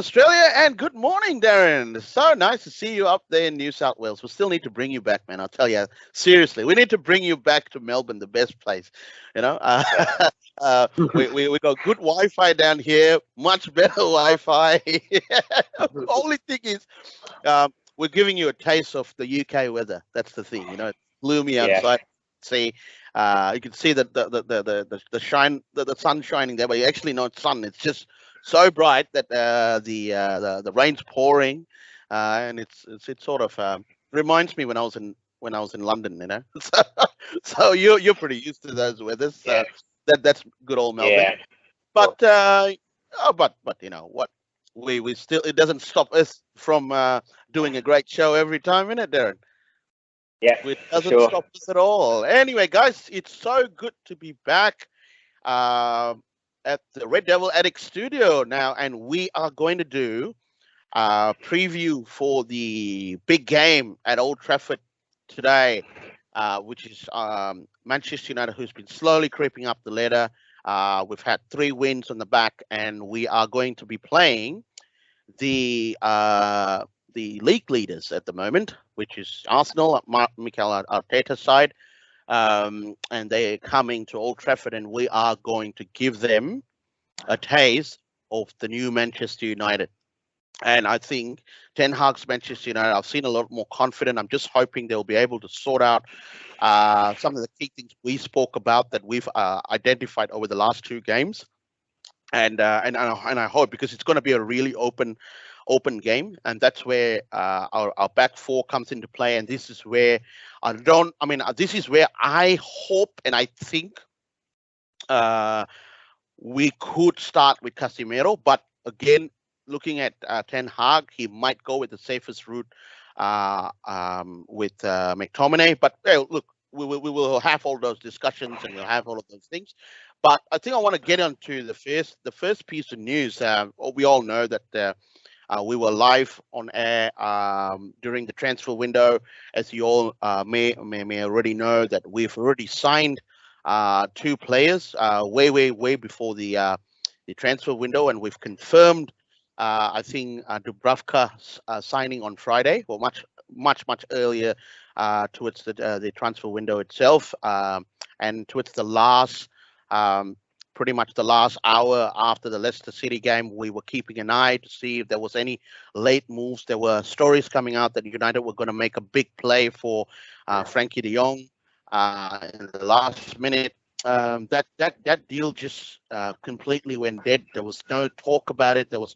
Australia, and good morning, Darren. It's so nice to see you up there in New South Wales. We still need to bring you back, man. I'll tell you, seriously, we need to bring you back to Melbourne, the best place. You know, we got good Wi-Fi down here, much better Wi-Fi. The only thing is, we're giving you a taste of the UK weather. That's the thing. You know, it's gloomy outside. See, you can see the shine, the sun shining there, but you actually not sun. It's just so bright that the rain's pouring, and it sort of reminds me when I was in London, you know. So you're pretty used to those weathers. So that's good old Melbourne. Yeah. But but you know what, we still, it doesn't stop us from doing a great show every time, innit, Darren? Yeah. It doesn't Sure. stop us at all. Anyway, guys, it's so good to be back at the Red Devil Addicts studio now, and we are going to do a preview for the big game at Old Trafford today, which is Manchester United, who's been slowly creeping up the ladder. We've had 3 wins on the back, and we are going to be playing the league leaders at the moment, which is Arsenal, Mikel Arteta's side, and they're coming to Old Trafford, and we are going to give them a taste of the new Manchester United. And I think Ten Hag's Manchester United, I've seen a lot more confident. I'm just hoping they'll be able to sort out some of the key things we spoke about that we've identified over the last 2 games. And I hope, because it's going to be a really open game, and that's where our back 4 comes into play. And this is where this is where I hope and I think we could start with Casemiro, but again, looking at Ten Hag, he might go with the safest route with McTominay. But look, we will have all those discussions, and we'll have all of those things. But I think I want to get on to the first piece of news. We all know that we were live on air during the transfer window. As you all may already know, that we've already signed 2 players way before the transfer window, and we've confirmed I think Dubravka's signing on Friday, or much earlier towards the transfer window itself, and towards the last pretty much the last hour after the Leicester City game, we were keeping an eye to see if there was any late moves. There were stories coming out that United were going to make a big play for Frankie de Jong in the last minute. That deal just completely went dead. There was no talk about it. There was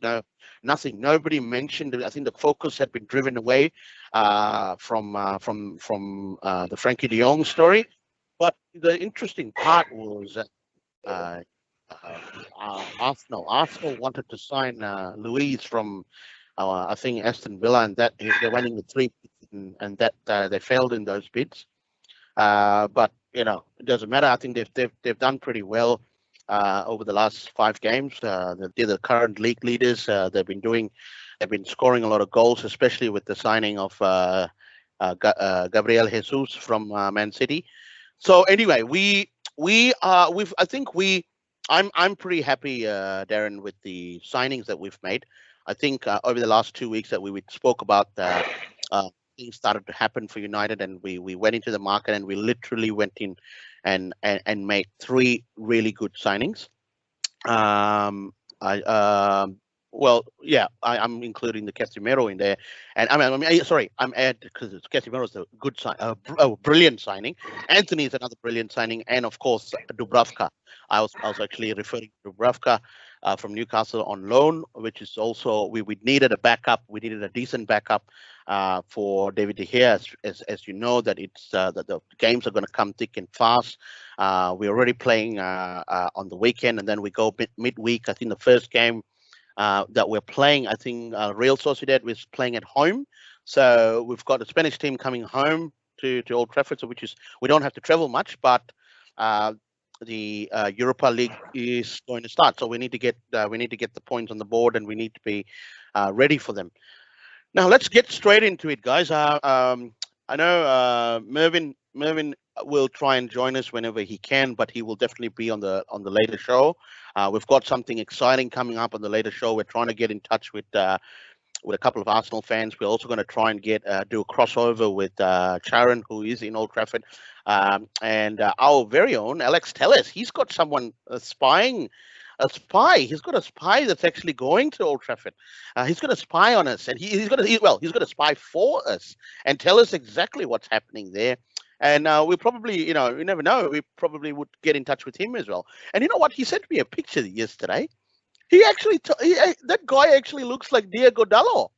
nothing. Nobody mentioned it. I think the focus had been driven away from the Frankie de Jong story. But the interesting part was that Arsenal wanted to sign Luiz from I think Aston Villa, and that they went in with 3 bids, and that they failed in those bids. But you know, it doesn't matter. I think they've done pretty well over the last 5 games. They're the current league leaders. They've been scoring a lot of goals, especially with the signing of Gabriel Jesus from Man City. So anyway, I'm pretty happy, Darren, with the signings that we've made. I think over the last 2 weeks that we spoke about things started to happen for United, and we went into the market, and we literally went in and made 3 really good signings. I'm including the Casemiro in there, and I'm add, because Casemiro is a good brilliant signing. Anthony is another brilliant signing, and of course Dubravka. I was actually referring to Dubravka from Newcastle on loan, which is also we needed a backup. We needed a decent backup for David De Gea, as you know, that it's the games are going to come thick and fast. We're already playing on the weekend, and then we go midweek. I think the first game that we're playing, I think Real Sociedad was playing at home. So we've got the Spanish team coming home to Old Trafford, so we don't have to travel much, but the Europa League is going to start, so we need to get the points on the board, and we need to be ready for them. Now let's get straight into it, guys. I know Mervyn Mervin will try and join us whenever he can, but he will definitely be on the later show. We've got something exciting coming up on the later show. We're trying to get in touch with a couple of Arsenal fans. We're also going to try and do a crossover with Sharon, who is in Old Trafford, and our very own Alex Telles. He's got someone spying. A spy. He's got a spy that's actually going to Old Trafford. He's going to spy on us, and he's going to spy for us and tell us exactly what's happening there. And we probably, you never know. We probably would get in touch with him as well. And you know what? He sent me a picture yesterday. He actually, that guy actually looks like Diego Dallo.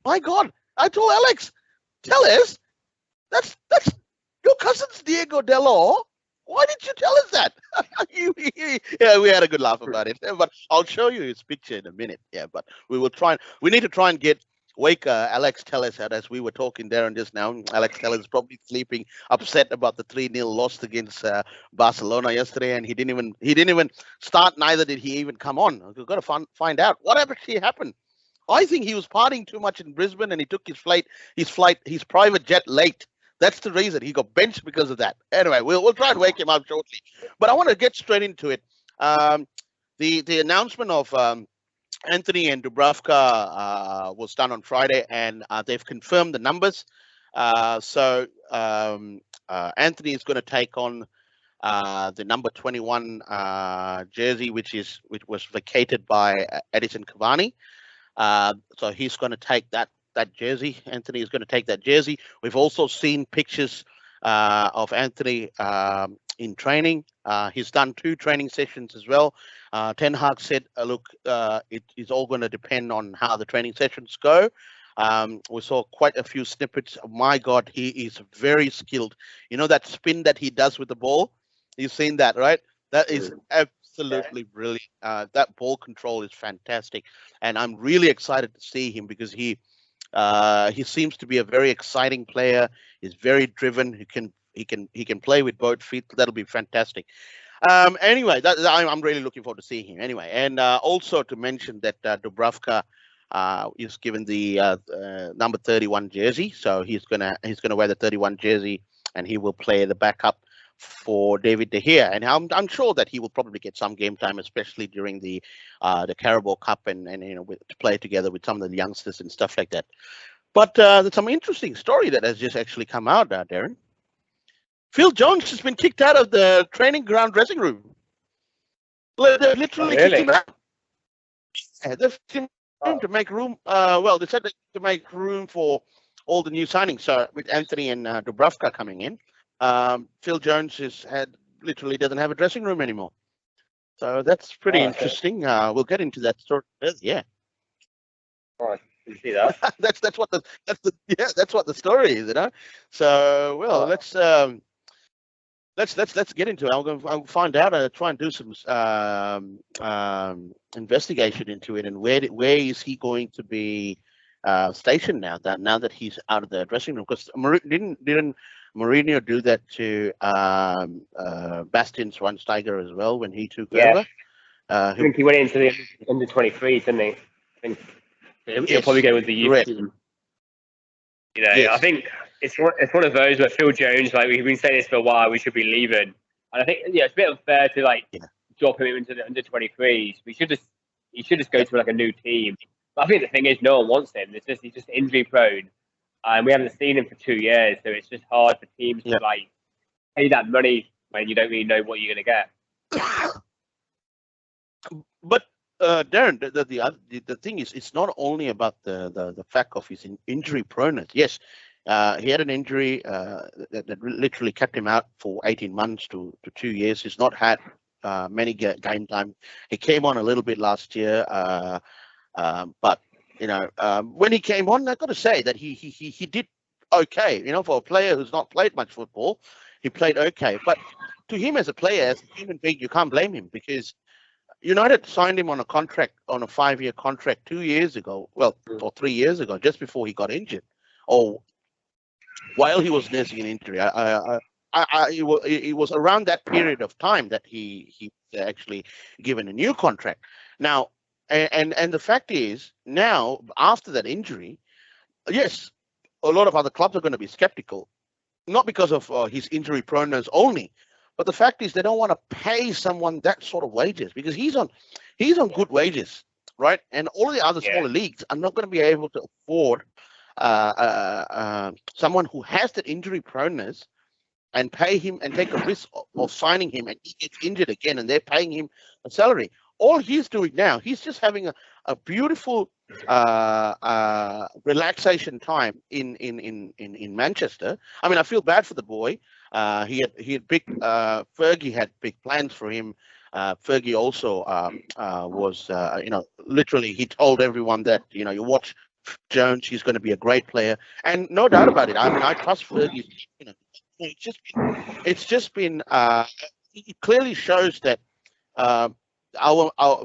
My God! I told Alex, tell us that's your cousin's Diego Dallo. Why did you tell us that? Yeah, we had a good laugh about it. But I'll show you his picture in a minute. Yeah, but we need to try and wake Alex Telles out as we were talking there and just now. Alex Telles is probably sleeping, upset about the 3-0 loss against Barcelona yesterday, and he didn't even start. Neither did he even come on. We've got to find out what actually happened. I think he was partying too much in Brisbane, and he took his private jet late. That's the reason he got benched because of that. Anyway, we'll try and wake him up shortly. But I want to get straight into it. The announcement of Anthony and Dubravka was done on Friday, and they've confirmed the numbers. So Anthony is going to take on the number 21 jersey, which was vacated by Edison Cavani. So he's going to take that jersey. Anthony is going to take that jersey. We've also seen pictures of Anthony in training. He's done 2 training sessions as well. Ten Hag said, look, it is all going to depend on how the training sessions go. We saw quite a few snippets. My God, he is very skilled. You know that spin that he does with the ball? You've seen that, right? That is absolutely brilliant. That ball control is fantastic. And I'm really excited to see him because he seems to be a very exciting player. He's very driven. He can play with both feet. That'll be fantastic. Anyway, I'm really looking forward to seeing him. Anyway, and also to mention that Dubravka is given the number 31 jersey, so he's gonna wear the 31 jersey, and he will play the backup for David De Gea. And I'm sure that he will probably get some game time, especially during the Carabao Cup and to play together with some of the youngsters and stuff like that. But there's some interesting story that has just actually come out, Darren. Phil Jones has been kicked out of the training ground dressing room. They literally kicked him out. Yeah, they've kicked him to make room. They said to make room for all the new signings. So with Anthony and Dubravka coming in, Phil Jones literally doesn't have a dressing room anymore. So that's pretty interesting. We'll get into that story. Yeah. All right. You see that? that's what the story is, So let's get into it. I'll find out. Try and do some investigation into it, and where is he going to be stationed now that he's out of the dressing room? Because didn't Mourinho do that to Bastian Schweinsteiger as well when he took over? I think he went into the under 23s, didn't he? I think he'll probably go with the youth team. I think it's one of those where Phil Jones, like we've been saying this for a while, we should be leaving, and I think it's a bit unfair to drop him into the under 23s. He should just go to a new team. But I think the thing is, no one wants him. He's just injury prone, and we haven't seen him for 2 years, so it's just hard for teams to pay that money when you don't really know what you're going to get. But Darren, the thing is, it's not only about the fact of his injury proneness. Yes, he had an injury that literally kept him out for 18 months to 2 years. He's not had many game time. He came on a little bit last year, but when he came on, I've got to say that he did okay. For a player who's not played much football, he played okay. But to him as a player, as a human being, you can't blame him because United signed him on a 5-year contract 2 years ago. Well, or 3 years ago, just before he got injured, or while he was nursing an injury. It was around that period of time that he was actually given a new contract. Now, and the fact is, now after that injury, yes, a lot of other clubs are going to be skeptical. not because of his injury proneness only, but the fact is they don't want to pay someone that sort of wages because he's on good wages, right? And all the other Yeah. smaller leagues are not going to be able to afford someone who has that injury proneness and pay him and take a risk of signing him and he gets injured again and they're paying him a salary. All he's doing now, he's just having a beautiful relaxation time in Manchester. I mean, I feel bad for the boy. He had big Fergie had big plans for him. Fergie also was literally he told everyone that you watch Jones, he's going to be a great player, and no doubt about it. I mean, I trust Fergie. You know, it's just been it clearly shows that uh,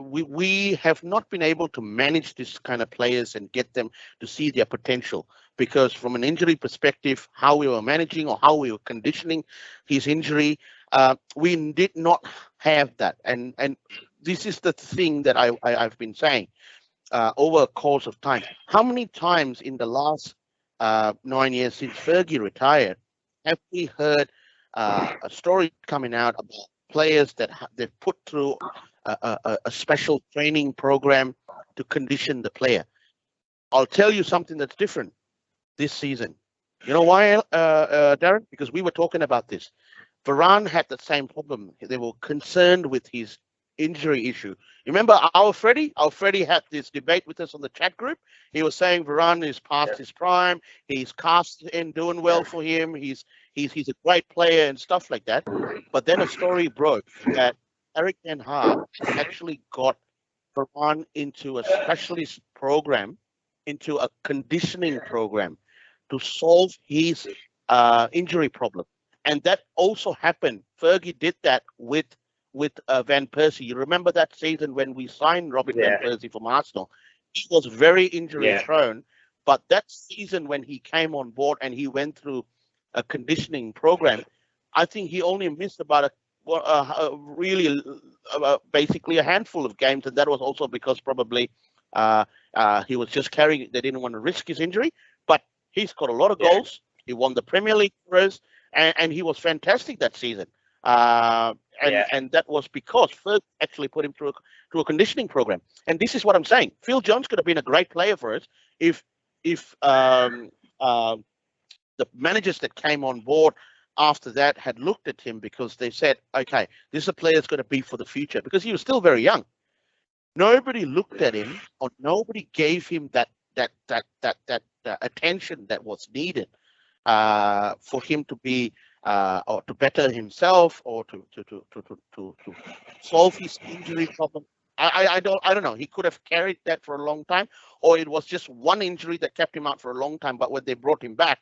we have not been able to manage this kind of players and get them to see their potential because from an injury perspective, how we were managing or how we were conditioning his injury, we did not have that, and this is the thing that I've been saying over a course of time. How many times in the last 9 years since Fergie retired have we heard a story coming out about players that they've put through a special training program to condition the player? I'll tell you something that's different this season. You know why, Darren? Because we were talking about this. Varane had the same problem. They were concerned with his injury issue. You remember our Freddie? Our Freddie had this debate with us on the chat group. He was saying Varane is past his prime. He's cast in doing well for him. He's a great player and stuff like that. But then a story broke that Eric Ten Hag actually got Varane into a specialist program, into a conditioning program to solve his injury problem. And that also happened. Fergie did that with Van Persie. You remember that season when we signed Robin Van Persie from Arsenal? He was very injury prone, but that season when he came on board and he went through a conditioning program, I think he only missed about basically a handful of games, and that was also because probably he was just carrying. They didn't want to risk his injury, but he scored a lot of goals. He won the Premier League for us, and he was fantastic that season. And that was because Ferg actually put him through a conditioning program. And this is what I'm saying. Phil Jones could have been a great player for us if the managers that came on board after that had looked at him because they said, okay, this is a player that's going to be for the future because he was still very young. Nobody looked at him or nobody gave him that attention that was needed for him to be or to better himself or to solve his injury problem. I don't know. He could have carried that for a long time, or it was just one injury that kept him out for a long time. But when they brought him back,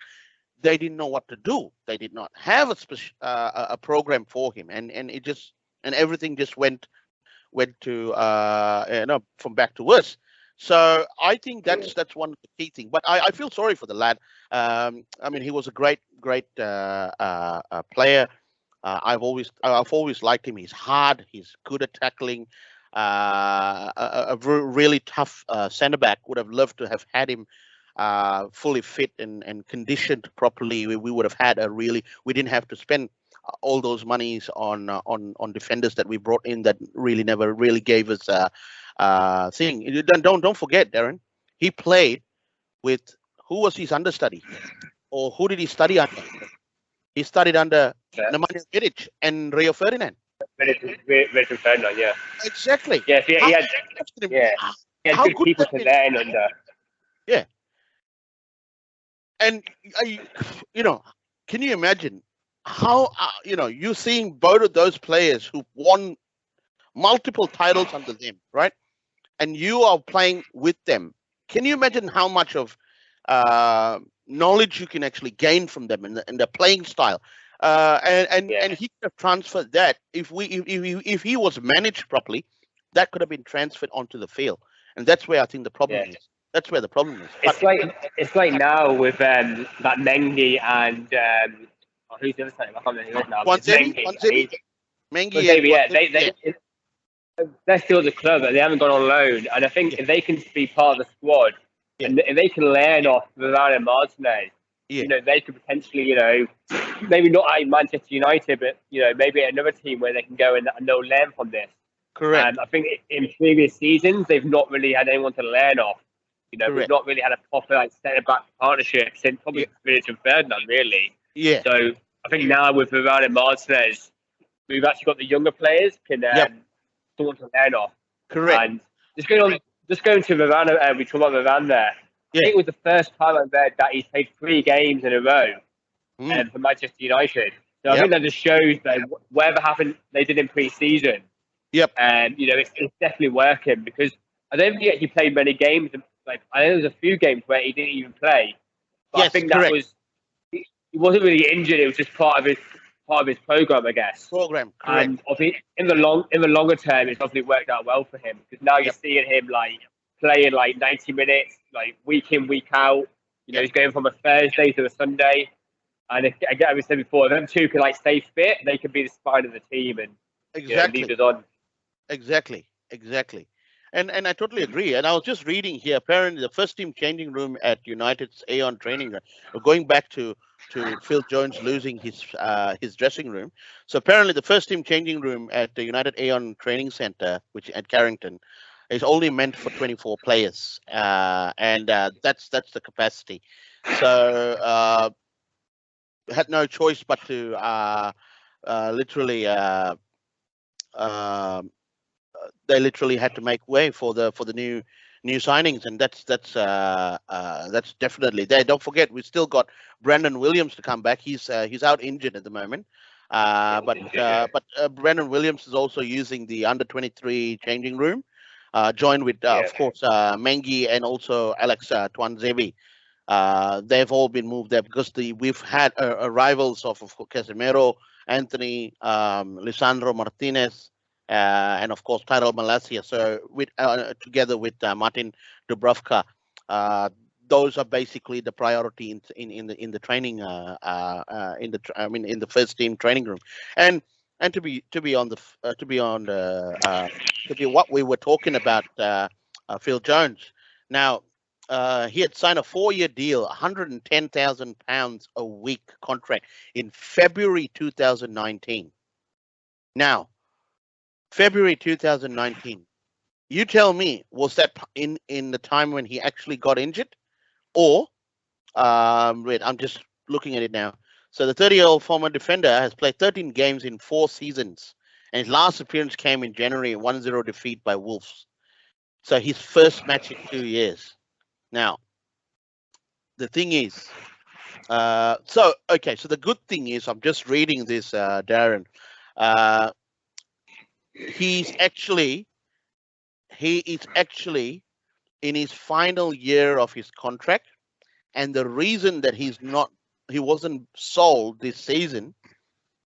they didn't know what to do. They did not have a program for him, and everything just went to from back to worse. So I think that's one of the key things. But I feel sorry for the lad. I mean, he was a great player. I've always liked him. He's hard. He's good at tackling. A really tough centre back. Would have loved to have had him fully fit and conditioned properly. We would have had we didn't have to spend all those monies on defenders that we brought in that really never really gave us a thing. Don't forget, Darren, he played with who was his understudy, or who did he study under? He studied under Nemanja Vidic and Rio Ferdinand. Rio Ferdinand, yeah. Exactly. Yeah, he had good people to learn under. Yeah. And can you imagine how you seeing both of those players who won multiple titles under them, right? And you are playing with them. Can you imagine how much of knowledge you can actually gain from them and their playing style? And he could have transferred that if he was managed properly, that could have been transferred onto the field, and that's where I think the problem is. That's where the problem is. It's like now with that Mengi and who's the other side? I can't remember now. Mengi, yeah, they're still at the club, but they haven't gone on loan. And I think if they can be part of the squad, and if they can learn off Varane and Martinez, Yeah. they could potentially, maybe not at Manchester United, but maybe at another team where they can go and they'll learn from this. Correct. I think in previous seasons they've not really had anyone to learn off. We've Correct. not really had a proper centre back partnership since Yeah. probably Vidic and Ferdinand, really. Yeah. So I think now with Varane and Martinez, we've actually got the younger players can Yep. someone to learn off. Correct. And just going to Varane, we talk about Varane there. I Yeah. think it was the first time I read that he's played 3 games in a row Mm. for Manchester United. So I Yep. think that just shows that whatever happened they did in pre-season, Yep. it's definitely working because I don't think he played many games. Like I know there was a few games where he didn't even play, but I Yes. think Correct. that was he wasn't really injured. It was just part of his program, I guess. Program. Correct. And obviously, in the longer term, it's obviously worked out well for him because now you're Yep. seeing him like playing like 90 minutes, like week in, week out. Yep. He's going from a Thursday to a Sunday. And again, as we said before, them two can like stay fit. They can be the spine of the team and Exactly. lead us on. Exactly. And I totally agree. And I was just reading here. Apparently, the first team changing room at United's Aon training room, going back to Phil Jones losing his dressing room. So apparently, the first team changing room at the United Aon Training Center, which at Carrington, is only meant for 24 players, and that's the capacity. So had no choice but to literally. They literally had to make way for the new signings, and that's definitely there. Don't forget, we still got Brandon Williams to come back. He's out injured at the moment, but Brandon Williams is also using the under 23 changing room, joined with of course Mengi and also Alex Twanzebe. They've all been moved there because we've had arrivals of Casemiro, Anthony, Lisandro Martinez, and of course Tyrell Malacia. So with together with Martin Dubravka, those are basically the priority in the training in the first team training room, and to be what we were talking about, Phil Jones. Now, he had signed a 4-year deal, £110,000 a week contract in February 2019. Now, February 2019. You tell me, was that in the time when he actually got injured, or wait, I'm just looking at it now. So the 30-year-old former defender has played 13 games in 4 seasons, and his last appearance came in January, 1-0 defeat by Wolves. So his first match in 2 years. Now, the thing is, so the good thing is, I'm just reading this, Darren. He is actually in his final year of his contract, and the reason that he wasn't sold this season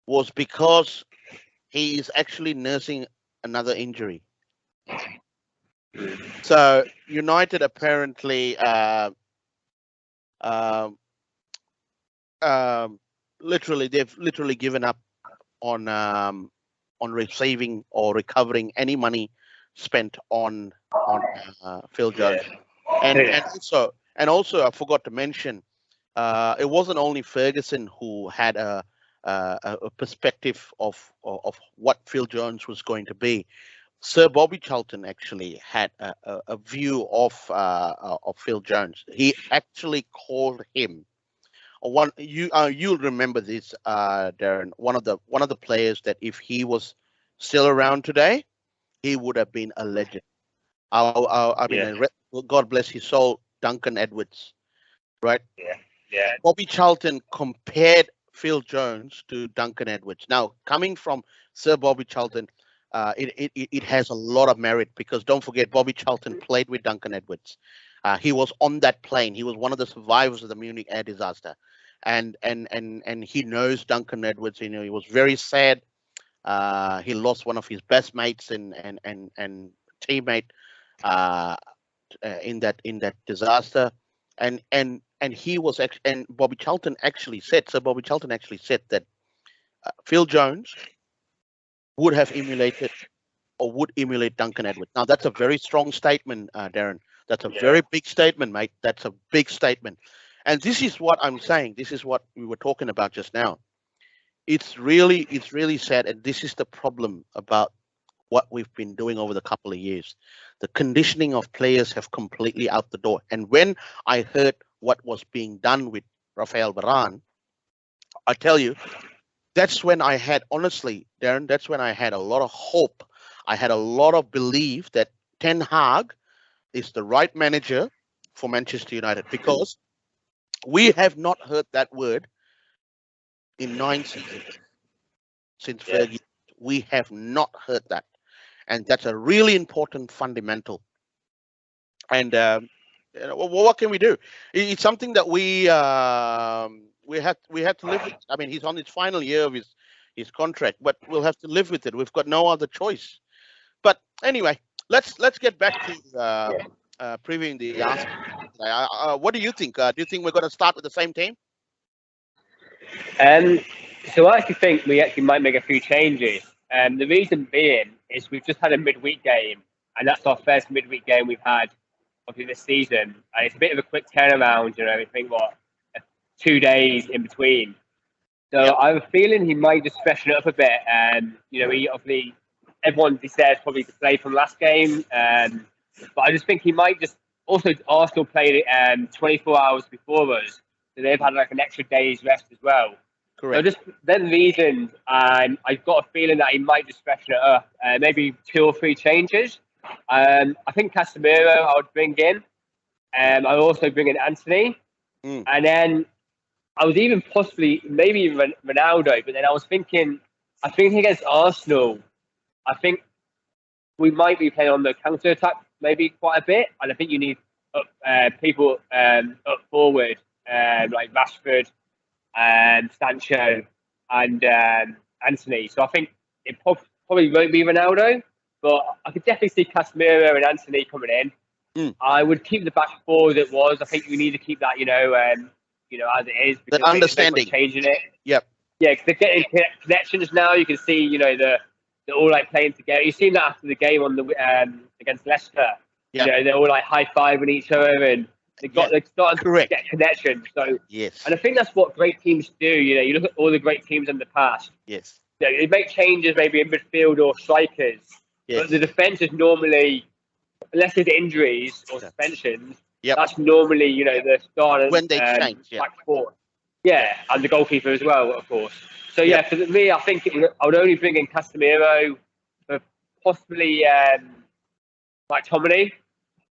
was because he is actually nursing another injury. So United apparently they've literally given up on receiving or recovering any money spent on Phil Jones. And also I forgot to mention, it wasn't only Ferguson who had a perspective of what Phil Jones was going to be. Sir Bobby Charlton actually had a view of Phil Jones. He actually called him you'll remember this, Darren. One of the players that if he was still around today, he would have been a legend. God bless his soul, Duncan Edwards, right? Yeah. Bobby Charlton compared Phil Jones to Duncan Edwards. Now, coming from Sir Bobby Charlton, it has a lot of merit because don't forget, Bobby Charlton played with Duncan Edwards. He was on that plane. He was one of the survivors of the Munich air disaster, and he knows Duncan Edwards. He was very sad. He lost one of his best mates and teammate in that disaster, and he was and Bobby Charlton actually said. So Bobby Charlton actually said that Phil Jones would have emulated or would emulate Duncan Edwards. Now that's a very strong statement, Darren. That's a very big statement, mate. That's a big statement. And this is what I'm saying. This is what we were talking about just now. It's really sad, and this is the problem about what we've been doing over the couple of years. The conditioning of players have completely out the door. And when I heard what was being done with Rafael Varane, I tell you, that's when I had, honestly, Darren, that's when I had a lot of hope. I had a lot of belief that Ten Hag is the right manager for Manchester United, because we have not heard that word in 9 seasons since Fergie. We have not heard that. And that's a really important fundamental. And what can we do? It's something that we had to live with. I mean, he's on his final year of his contract, but we'll have to live with it. We've got no other choice. But anyway, let's get back to previewing the Arsenal. What do you think? Do you think we're going to start with the same team? So I actually think we actually might make a few changes. The reason being is we've just had a midweek game, and that's our first midweek game we've had obviously this season. And it's a bit of a quick turnaround, I think 2 days in between. So I have a feeling he might just freshen it up a bit. He obviously, everyone deserves probably to play from last game. But I just think he might just, also Arsenal played it 24 hours before us. So they've had like an extra day's rest as well. Correct. So just then reasons, and I've got a feeling that he might just freshen it up. Maybe 2 or 3 changes. I think Casemiro I would bring in. I'd also bring in Anthony. And then I was even possibly, maybe Ronaldo, but then I was thinking, I think against Arsenal, I think we might be playing on the counter-attack maybe quite a bit. And I think you need people up forward, like Rashford, Sancho, and Anthony. So I think it probably won't be Ronaldo, but I could definitely see Casemiro and Anthony coming in. I would keep the back 4 as it was. I think we need to keep that, as it is. The understanding. Changing it. Yep. Yeah, because they're getting connections now. You can see, they're all like playing together. You've seen that after the game on the against Leicester. Yep. They're all like high-fiving each other, and they're starting to get connections. So yes, and I think that's what great teams do. You look at all the great teams in the past. Yes. They make changes maybe in midfield or strikers. Yes. But the defence is normally, unless there's injuries or suspensions, that's normally, the start when they change. Back 4. Yeah, and the goalkeeper as well, of course. So for me, I think I would only bring in Casemiro, for possibly McTominay.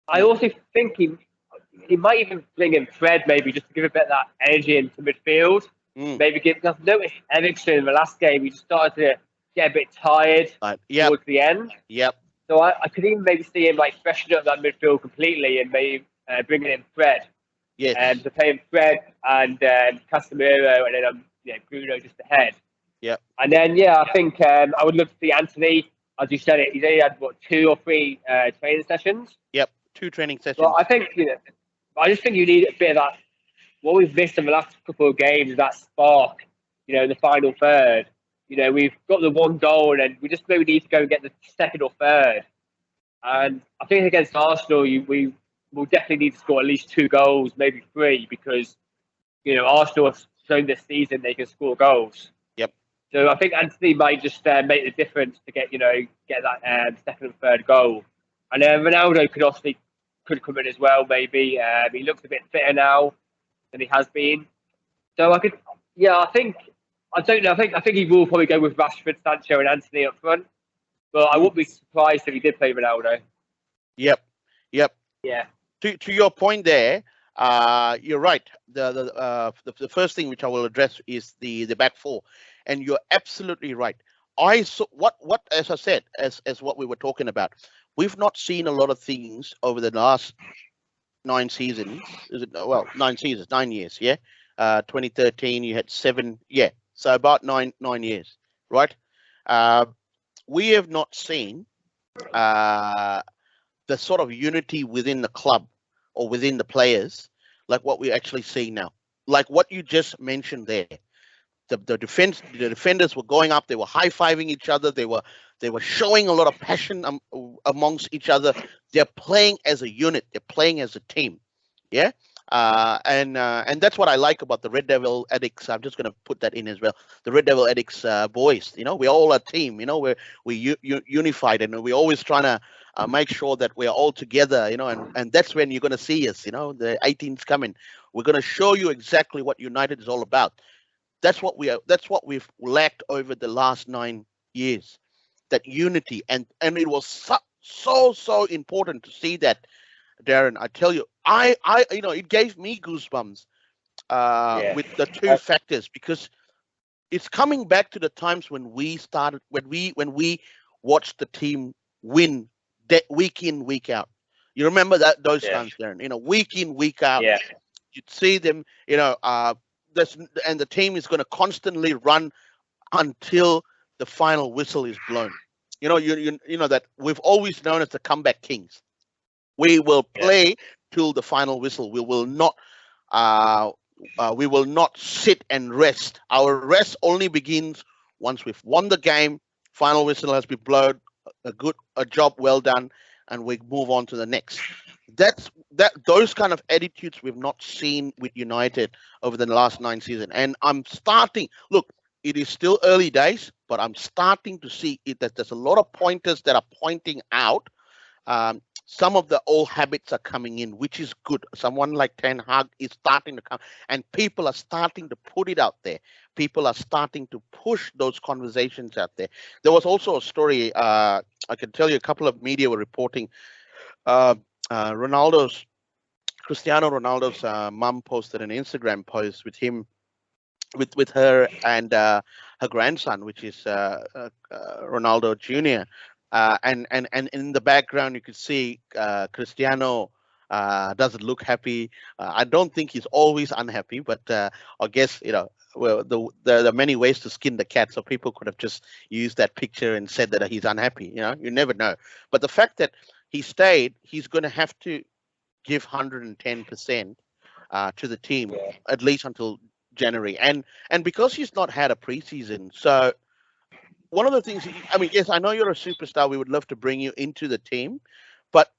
I also think he might even bring in Fred, maybe just to give a bit of that energy into midfield. Maybe because I've noticed Ericsson in the last game, he just started to get a bit tired towards the end. Yep. So I could even maybe see him like freshen up that midfield completely and maybe bringing in Fred. Yes. So playing Fred and Casemiro, and then Bruno just ahead. Yep. And then I think I would love to see Anthony. As you said, he's only had 2 or 3 training sessions. Yep, 2 training sessions. Well, I think I just think you need a bit of that. What we've missed in the last couple of games is that spark. In the final third. We've got the 1 goal, and we just maybe need to go and get the 2nd or 3rd. And I think against Arsenal, we will definitely need to score at least 2 goals, maybe 3, because Arsenal have shown this season they can score goals. Yep. So I think Anthony might just make the difference to get that 2nd and 3rd goal. And Ronaldo could come in as well. Maybe he looks a bit fitter now than he has been. So I think. I don't know. I think he will probably go with Rashford, Sancho, and Anthony up front. But I wouldn't be surprised if he did play Ronaldo. Yep. Yeah. To your point there, you're right. The first thing which I will address is the back 4, and you're absolutely right. What as I said, as what we were talking about, we've not seen a lot of things over the last 9 seasons. 9 years. Yeah. 2013, you had 7. Yeah. So about 9 years, right? We have not seen the sort of unity within the club or within the players like what we actually see now. Like what you just mentioned there. The defenders were going up, they were high-fiving each other, they were showing a lot of passion amongst each other. They're playing as a unit, they're playing as a team. Yeah. And that's what I like about the Red Devil Addicts. I'm just going to put that in as well. The Red Devil Addicts boys, we're all a team. We're unified, and we're always trying to make sure that we're all together. And that's when you're going to see us. The 18's coming. We're going to show you exactly what United is all about. That's what we are. That's what we've lacked over the last 9 years. That unity, and it was so important to see that, Darren. I tell you, it gave me goosebumps with the two factors, because it's coming back to the times when we watched the team win week in, week out. You remember those times, Darren? Week in, week out. Yeah. You'd see them, and the team is going to constantly run until the final whistle is blown. You know that we've always known as the comeback kings. We will play till the final whistle. We will not sit and rest. Our rest only begins once we've won the game. Final whistle has been blown. A job well done, and we move on to the next. Those kind of attitudes we've not seen with United over the last 9 seasons. And I'm starting. Look, it is still early days, but I'm starting to see it that there's a lot of pointers that are pointing out. Some of the old habits are coming in, which is good. Someone like Ten Hag is starting to come, and people are starting to put it out there. People are starting to push those conversations out there. There was also a story, I can tell you, a couple of media were reporting. Cristiano Ronaldo's mum posted an Instagram post with him, with her and her grandson, which is Ronaldo Jr. And in the background, you could see Cristiano doesn't look happy. I don't think he's always unhappy, but I guess, well, there are many ways to skin the cat. So people could have just used that picture and said that he's unhappy. You never know. But the fact that he stayed, he's going to have to give 110% to the team, at least until January. And because he's not had a preseason, so one of the things, yes, I know you're a superstar. We would love to bring you into the team, but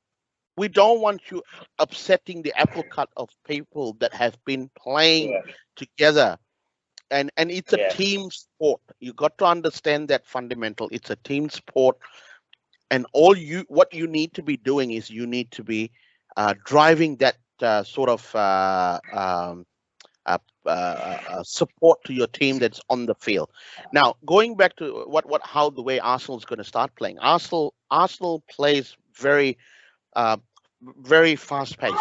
we don't want you upsetting the apple cart of people that have been playing together. And it's a team sport. You got to understand that fundamental. It's a team sport, and what you need to be doing is you need to be driving that sort of support to your team that's on the field. Now, going back to how the way Arsenal is going to start playing. Arsenal plays very very fast paced.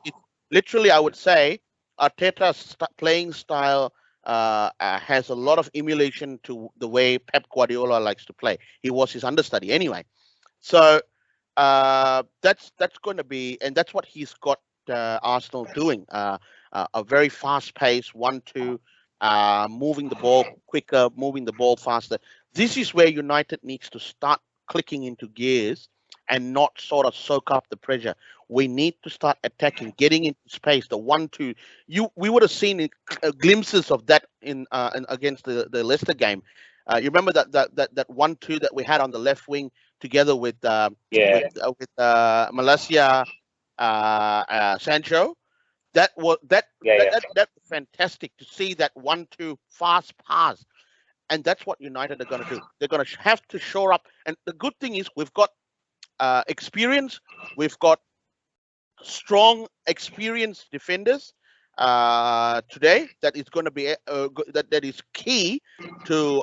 It's literally, I would say, Arteta's playing style has a lot of emulation to the way Pep Guardiola likes to play. He was his understudy anyway. So that's going to be, and that's what he's got Arsenal doing. A very fast-paced 1-2, moving the ball quicker, moving the ball faster. This is where United needs to start clicking into gears and not sort of soak up the pressure. We need to start attacking, getting into space. The 1-2. We would have seen glimpses of that in against the Leicester game. You remember that 1-2 that we had on the left wing together with Malaysia Sancho. That was fantastic to see that 1-2 fast pass, and that's what United are going to do. They're going to have to shore up, and the good thing is we've got experience. We've got strong, experienced defenders today. That is going to be that is key to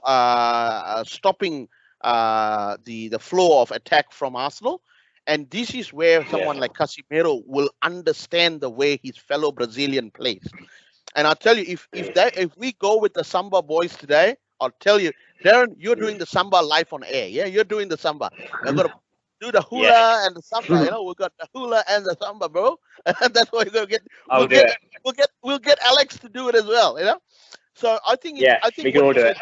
stopping the flow of attack from Arsenal. And this is where someone like Casemiro will understand the way his fellow Brazilian plays. And I'll tell you, if we go with the Samba boys today, I'll tell you, Darren, you're doing the Samba live on air. Yeah, you're doing the Samba. We're gonna do the hula and the Samba. We've got the hula and the Samba, bro. And that's what we're gonna get. We'll get Alex to do it as well. So I think we can all do it.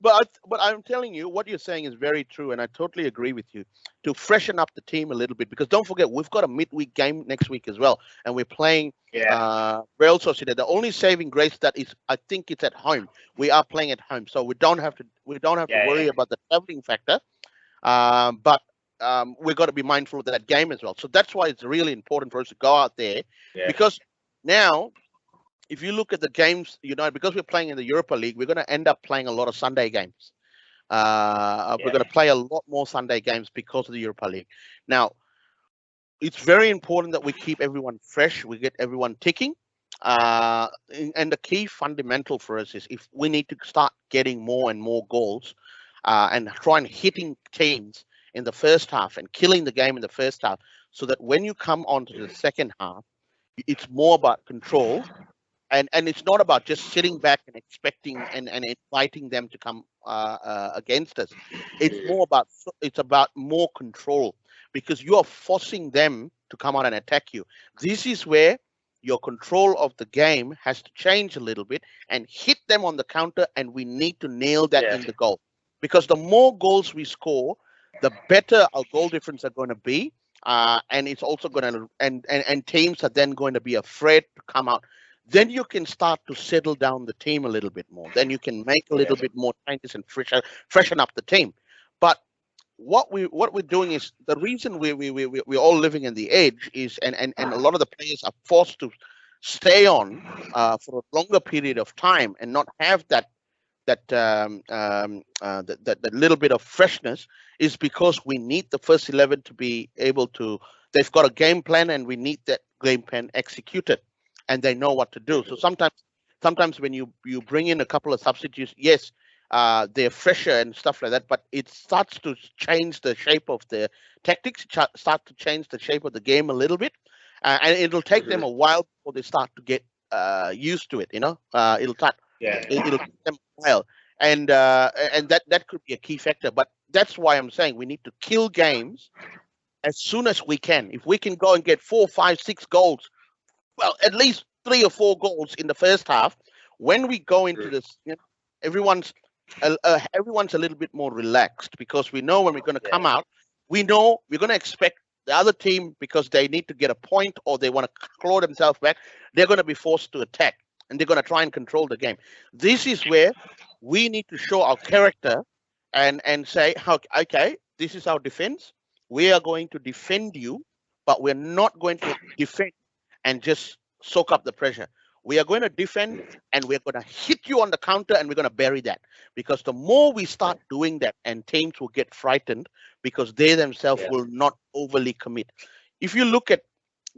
But I'm telling you, what you're saying is very true, and I totally agree with you. To freshen up the team a little bit, because don't forget we've got a midweek game next week as well, and we're playing Real Sociedad. The only saving grace that is, I think, it's at home. We are playing at home, so we don't have to worry about the traveling factor. But we've got to be mindful of that game as well. So that's why it's really important for us to go out there, because now, if you look at the games, because we're playing in the Europa League, we're going to end up playing a lot of Sunday games. We're going to play a lot more Sunday games because of the Europa League. Now, it's very important that we keep everyone fresh. We get everyone ticking. And the key fundamental for us is if we need to start getting more and more goals and try and hitting teams in the first half and killing the game in the first half, so that when you come onto the second half, it's more about control. And it's not about just sitting back and expecting and inviting them to come against us. It's about more control, because you are forcing them to come out and attack you. This is where your control of the game has to change a little bit and hit them on the counter, and we need to nail that in the goal. Because the more goals we score, the better our goal difference are going to be. And it's also going to, and teams are then going to be afraid to come out. Then you can start to settle down the team a little bit more. Then you can make a little bit more changes and freshen up the team. But what we're doing is, the reason we're all living in the edge is, and a lot of the players are forced to stay on for a longer period of time and not have that little bit of freshness, is because we need the first 11 to be able to. They've got a game plan, and we need that game plan executed, and they know what to do. So sometimes when you bring in a couple of substitutes, yes, they're fresher and stuff like that, but it starts to change the shape of the tactics, start to change the shape of the game a little bit, and it'll take them a while before they start to get used to it. It'll take them a while, and that could be a key factor. But that's why I'm saying we need to kill games as soon as we can. If we can go and get 4, 5, 6 goals, well, at least 3 or 4 goals in the first half, when we go into this, everyone's a little bit more relaxed, because we know when we're going to come out, we know we're going to expect the other team, because they need to get a point or they want to claw themselves back, they're going to be forced to attack, and they're going to try and control the game. This is where we need to show our character and say, okay, this is our defense. We are going to defend you, but we're not going to defend and just soak up the pressure. We are going to defend, and we're going to hit you on the counter, and we're going to bury that. Because the more we start doing that, and teams will get frightened, because they themselves will not overly commit. If you look at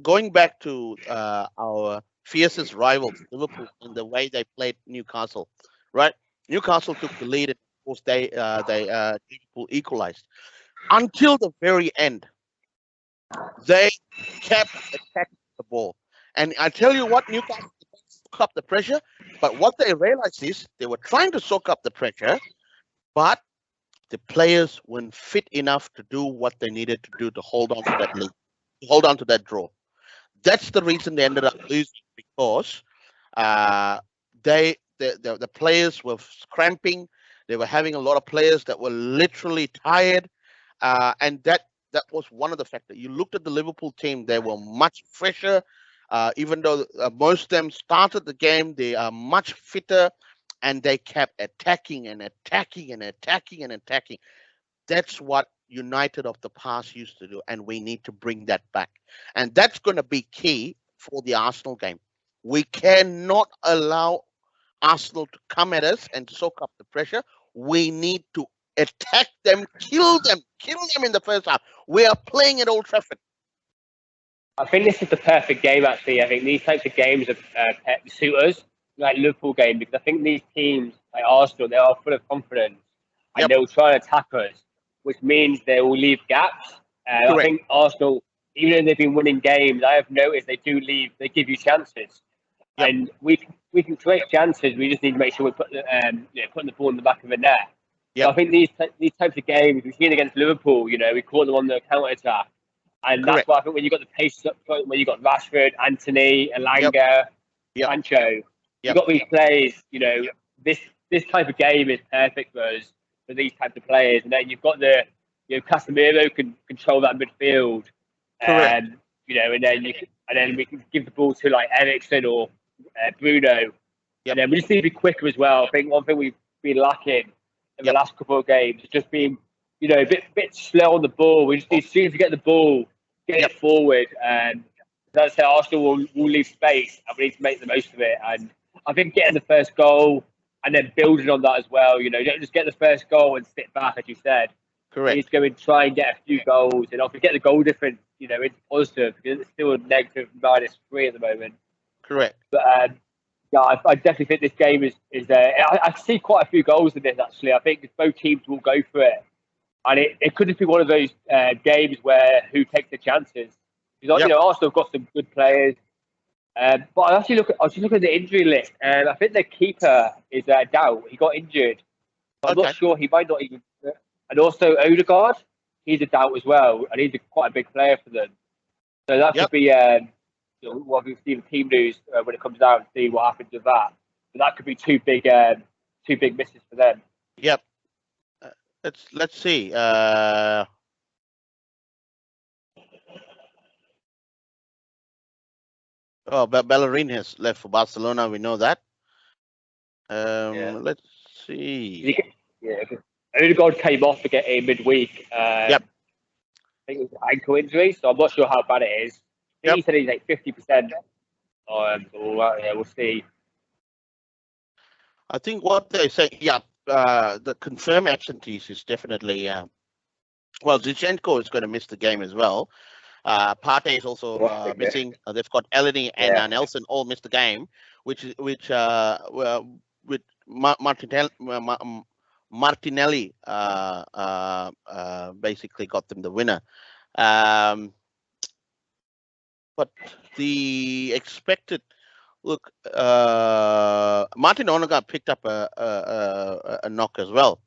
going back to our fiercest rivals, Liverpool, in the way they played Newcastle, right? Newcastle took the lead, and of course Liverpool equalized. Until the very end, they kept attacking the ball. And I tell you what, Newcastle soak up the pressure, but what they realized is they were trying to soak up the pressure, but the players weren't fit enough to do what they needed to do to hold on to that lead, to hold on to that draw. That's the reason they ended up losing, because the players were cramping. They were having a lot of players that were literally tired, and that was one of the factors. You looked at the Liverpool team; they were much fresher. Even though most of them started the game, they are much fitter, and they kept attacking and attacking and attacking and attacking. That's what United of the past used to do, and we need to bring that back. And that's going to be key for the Arsenal game. We cannot allow Arsenal to come at us and soak up the pressure. We need to attack them, kill them in the first half. We are playing at Old Trafford. I think this is the perfect game, actually. I think these types of games suit us, like Liverpool game, because I think these teams, like Arsenal, they are full of confidence, and they'll try and attack us, which means they will leave gaps. I think Arsenal, even though they've been winning games, I have noticed they give you chances. And we can create chances. We just need to make sure we're putting the ball in the back of the net. So I think these types of games, we've seen against Liverpool, we caught them on the counter attack. And that's why I think when you got the pace up front, when you got Rashford, Anthony, Elanga, Sancho, you got these players. This type of game is perfect for us, for these types of players. And then you've got Casemiro can control that midfield, and then we can give the ball to like Ericsson or Bruno, and then we just need to be quicker as well. I think one thing we've been lacking in the last couple of games is just being a bit slow on the ball. We just need, as soon as we get the ball, get it forward, and that's how Arsenal will leave space, and we need to make the most of it. And I think getting the first goal and then building on that as well. You don't just get the first goal and sit back, as you said. Correct. You need to go and try and get a few goals, and if we get the goal difference, it's positive because it's still a negative -3 at the moment. Correct. But yeah, I definitely think this game is. I see quite a few goals in this actually. I think both teams will go for it, and it could just be one of those games where who takes the chances. Because Arsenal have got some good players, but I was just looking at the injury list, and I think their keeper is Doubt. He got injured. I'm not sure. He might not even. And also Odegaard, he's a doubt as well, and he's quite a big player for them. So that could be what we've seen in team news when it comes out and see what happens with that. But that could be two big misses for them. Yep. Let's see. Bellerin has left for Barcelona. We know that. Let's see. Odegaard came off again in midweek. I think it was an ankle injury, so I'm not sure how bad it is. He said he's like 50%. We'll see. I think what they say, the confirmed absentees is definitely. Zinchenko is going to miss the game as well. Partey is also missing. They've got Elneny and Nelson all missed the game, which with Martinelli basically got them the winner. But the expected look, Martin Odegaard picked up a knock as well,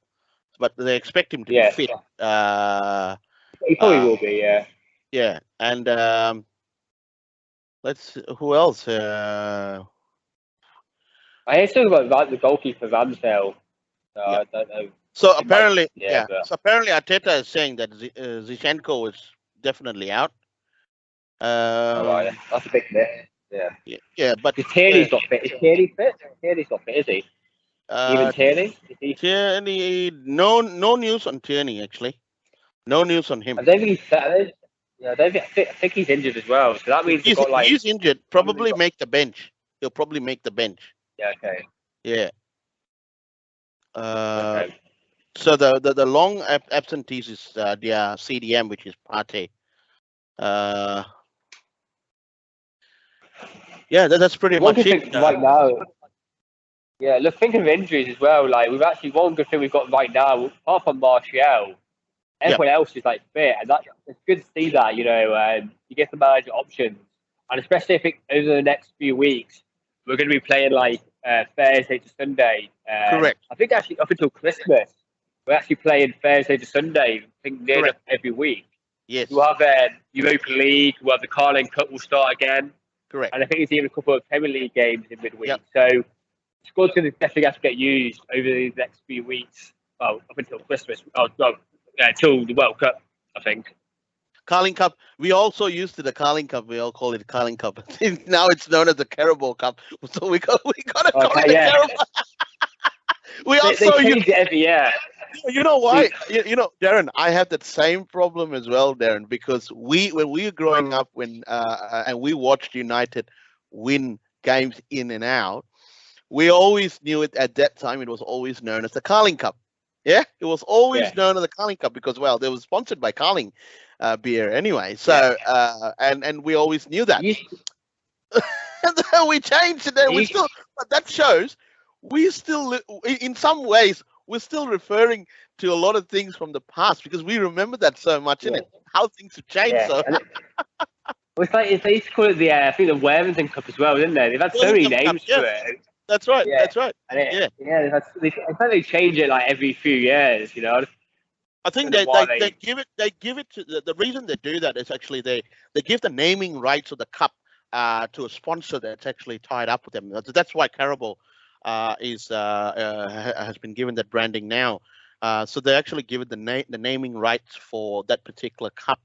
but they expect him to be fit. He probably will be, yeah. Yeah, and who else? I heard something about the goalkeeper Ramsdale. So I don't know. So apparently, So apparently, Arteta is saying that Zinchenko is definitely out. Right. That's a big miss. Yeah, but Tierney's not fit. Is Tierney fit? Tierney's not fit, is he? Even Tierney? Tierney, no news on Tierney actually. No news on him. I don't think he's fit. I think he's injured as well. So that means he's injured. Probably make the bench. He'll probably make the bench. Yeah. Okay. Yeah. So the long absentees is their CDM, which is Partey. That's pretty much it. Right now. Yeah, look, thinking of injuries as well. Like we've actually one good thing we've got right now, apart from Martial, everyone else is like fit, and it's good to see that. You get the manager options, and especially I think over the next few weeks we're going to be playing like Thursday to Sunday. Correct. I think actually up until Christmas we're actually playing Thursday to Sunday. I think nearly every week. Yes. We'll have Europa League. We'll have the Carling Cup will start again. Correct. And I think there's even a couple of Premier League games in midweek. Yep. So squad's going to definitely have to get used over these next few weeks. Well, up until Christmas. Until the World Cup, I think. Carling Cup. We also used to the Carling Cup. We all call it Carling Cup. Now it's known as the Carabao Cup. So we got to call it the Carabao. We also change it every year. You know why? Darren, I have that same problem as well, Darren, because when we were growing up, and we watched United win games in and out, we always knew it at that time. It was always known as the Carling Cup. Yeah, it was always known as the Carling Cup because, well, they were sponsored by Carling beer anyway. So, and we always knew that. And then we changed it. But that shows we still, in some ways, we're still referring to a lot of things from the past because we remember that so much, isn't it? How things have changed. Yeah. So. It's like they used to call it I think the Worthington Cup as well, didn't they? They've had so many names to it. That's right. Yeah. That's right. And I think they change it like every few years. I think they give it to the reason they do that is actually they give the naming rights of the cup to a sponsor that's actually tied up with them. That's why Carabao has been given that branding now. So they actually give it the naming rights for that particular cup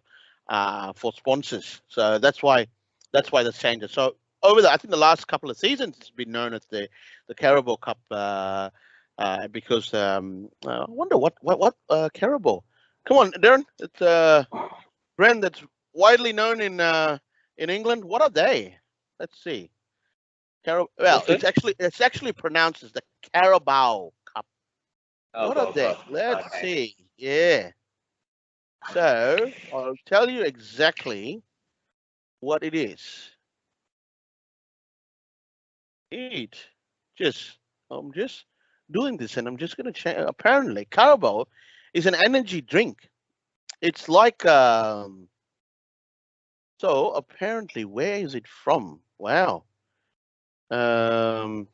for sponsors. So that's why they changed it. So I think the last couple of seasons it's been known as the Carabao Cup because I wonder what Carabao. Come on, Darren. It's a brand that's widely known in England. What are they? Let's see. Well, What's it? it's actually pronounced as the Carabao Cup. Oh, What are God. they? Let's Okay. see. Yeah. So I'll tell you exactly what it is. I'm just doing this, and I'm just gonna check. Apparently, Carabao is an energy drink. It's like So apparently, where is it from? Wow. Um.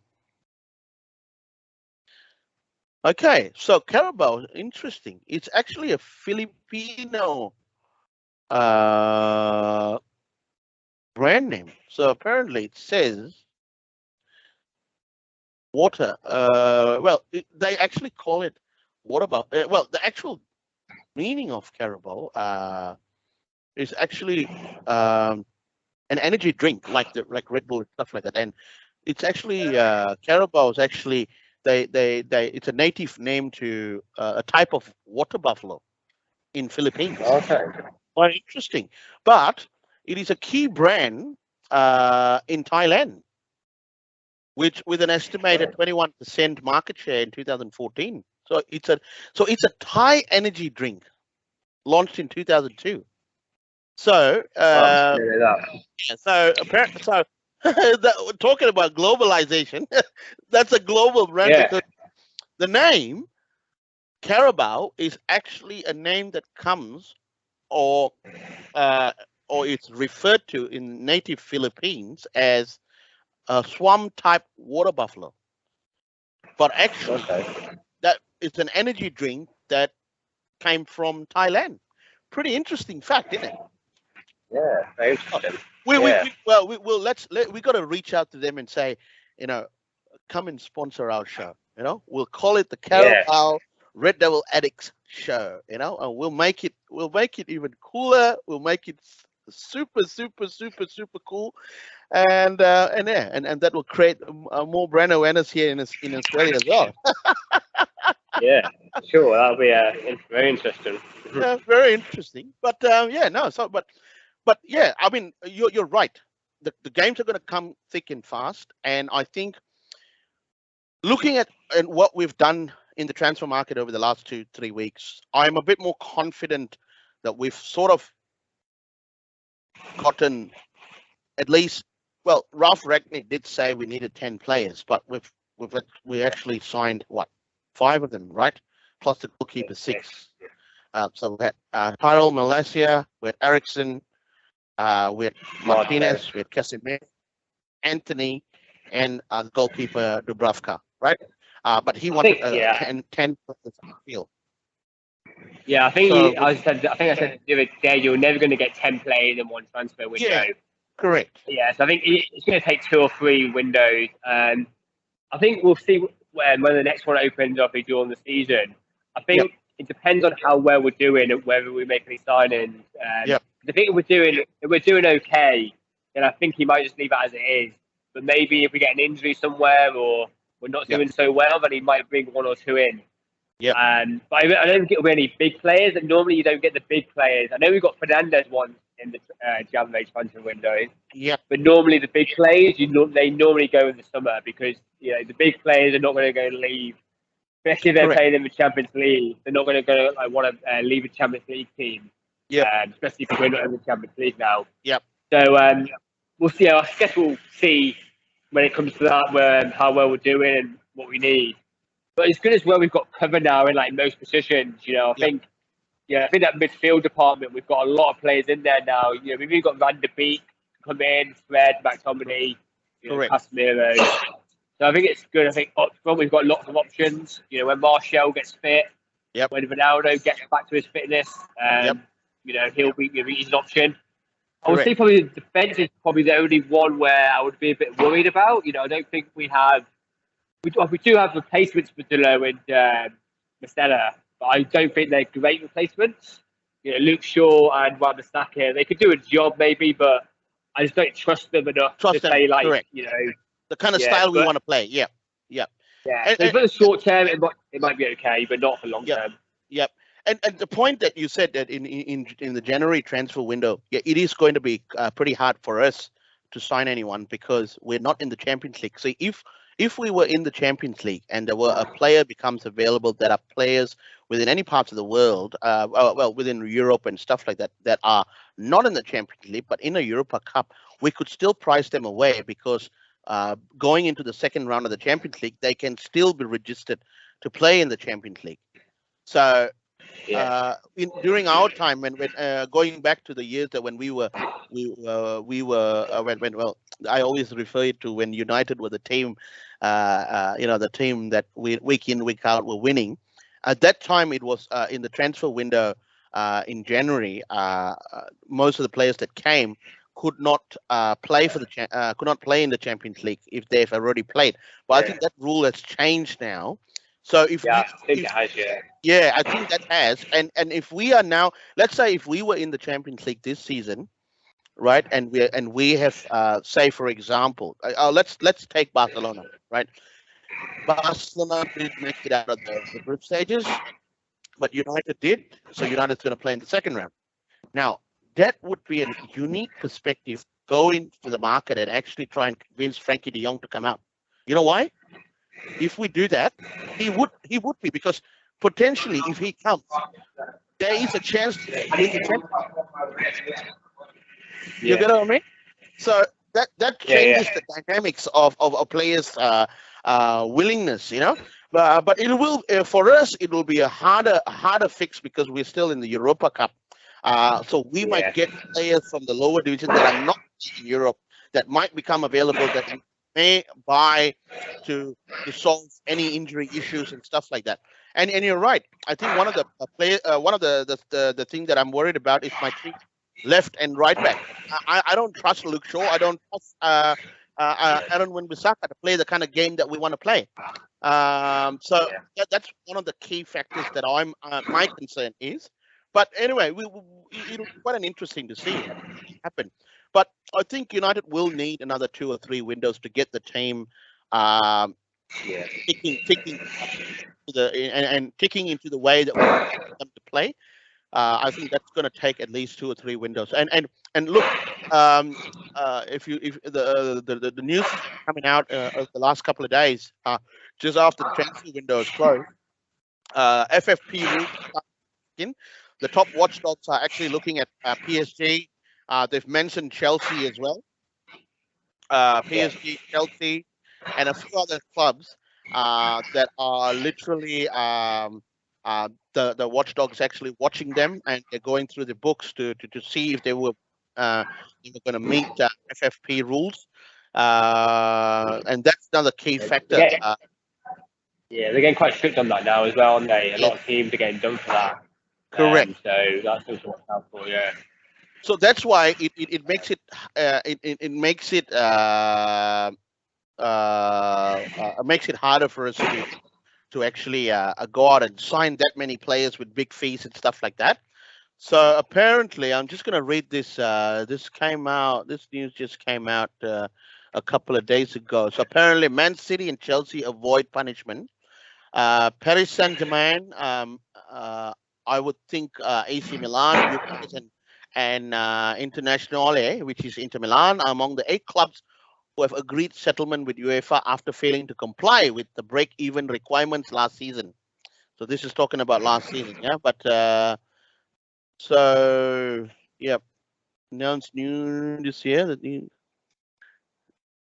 Okay, so Carabao, interesting. It's actually a Filipino uh brand name. So apparently, it says water. They actually call it water. The actual meaning of Carabao is actually an energy drink like Red Bull and stuff like that. And it's actually Carabao is actually they it's a native name to a type of water buffalo in Philippines. Okay. Quite interesting, but it is a key brand in Thailand, which with an estimated 21% market share in 2014. So it's a Thai energy drink launched in 2002. So yeah, talking about globalization, that's a global brand Yeah. because the name Carabao is actually a name that comes or it's referred to in native Philippines as a swamp type water buffalo. But actually, that it's an energy drink that came from Thailand. Pretty interesting fact, isn't it? Yeah. Very interesting. We got to reach out to them and say, you know, come and sponsor our show. We'll call it the Yeah. Carabao Red Devil Addicts show. And we'll make it even cooler. We'll make it super, super, super, super cool, and that will create more brand awareness here in Australia as well. Yeah. Sure. That'll be very interesting. Yeah, very interesting. But yeah, no. But yeah, I mean, you're right. The games are going to come thick and fast, and I think looking at and what we've done in the transfer market over the last 2-3 weeks, I'm a bit more confident that we've sort of gotten at least. Well, Ralph Ragnick did say we needed 10 players, but we actually signed what, 5 of them, right? Plus the goalkeeper 6. So we had Tyrell Malaysia, we had Ericsson, we had Martinez, we had Casemiro, Anthony, and goalkeeper Dubravka, right? But he wanted 10 players on the field. Yeah, I think I think I said the other day you're never going to get 10 players in one transfer window. Yeah, correct. Yeah, so I think it's going to take 2 or 3 windows. I think we'll see when the next one opens up during the season. I think it depends on how well we're doing and whether we make any signings. I think if we're doing okay, then I think he might just leave it as it is. But maybe if we get an injury somewhere or we're not doing so well, then he might bring 1 or 2 in. Yeah. But I don't think it'll be any big players. And normally you don't get the big players. I know we got Fernandez once in the January transfer window. Yeah. But normally the big players, they normally go in the summer because the big players are not going to go and leave, especially if they're playing in the Champions League. They're not going to go want to leave a Champions League team. Yeah. Especially if we're not in the Champions League now. Yep. So we'll see. I guess we'll see when it comes to that how well we're doing and what we need. But it's good as well. We've got cover now in like most positions. I think that midfield department, we've got a lot of players in there now. We've even got Van der Beek come in, Fred, McTominay, Casemiro. So I think it's good. I think up front we've got lots of options. When Martial gets fit, when Ronaldo gets back to his fitness, he'll be he's an option. I would say probably the defence is probably the only one where I would be a bit worried about. I don't think we have. We do have replacements for Delo and Mastella, but I don't think they're great replacements. Luke Shaw and Wan-Bissaka, they could do a job maybe, but I just don't trust them enough to say the kind of style we want to play. Yeah. So for the short term, it might be okay, but not for long term. Yep. and the point that you said that in the January transfer window, yeah, it is going to be pretty hard for us to sign anyone because we're not in the Champions League. So if we were in the Champions League and there were a player becomes available that are players within any parts of the world, well, within Europe and stuff like that, that are not in the Champions League but in a Europa Cup, we could still price them away because going into the second round of the Champions League, they can still be registered to play in the Champions League. So during our time, when going back to the years that when well, I always refer it to when United were the team, the team that week in week out were winning. At that time, it was in the transfer window in January. Most of the players that came could not play for could not play in the Champions League if they've already played. But I think that rule has changed now. So I think it has, yeah, I think that has, and if we are now, let's say if we were in the Champions League this season, right, and we have, say for example, let's take Barcelona, right? Barcelona did make it out of the group stages, but United did, so United's going to play in the second round. Now that would be a unique perspective. Go into the market and actually try and convince Frankie de Jong to come out. You know why? If we do that, he would be, because potentially if he comes, there is a chance to win the championship. You get what I mean? So that changes the dynamics of a player's willingness, you know. But it will, for us, it will be a harder fix because we're still in the Europa Cup. So we might get players from the lower division that are not in Europe that might become available that may buy to solve any injury issues and stuff like that. And you're right. I think one of the thing that I'm worried about is my two left and right back. I don't trust Luke Shaw. I don't trust Aaron Wan-Bissaka to play the kind of game that we want to play. That's one of the key factors that my concern is. But anyway, it'll be quite an interesting to see happen. But I think United will need another 2 or 3 windows to get the team ticking into the way that we want them to play. I think that's going to take at least 2 or 3 windows. And look, if the news coming out of the last couple of days, just after the transfer window is closed, FFP rules in. The top watchdogs are actually looking at PSG. They've mentioned Chelsea as well. PSG, Chelsea, and a few other clubs that are literally the watchdogs actually watching them, and they're going through the books to see if they were going to meet FFP rules, and that's another key factor. They're getting quite strict on that now as well, aren't they? A lot of teams are getting done for that. Correct. So that's something to watch out for, yeah. So that's why it makes it makes it harder for us to actually go out and sign that many players with big fees and stuff like that. So apparently, I'm just going to read this. This news just came out a couple of days ago. So apparently, Man City and Chelsea avoid punishment. Paris Saint-Germain, I would think AC Milan, and Internazionale, which is Inter Milan, are among the 8 clubs who have agreed settlement with UEFA after failing to comply with the break-even requirements last season. So this is talking about last season, yeah. But announced new this year that the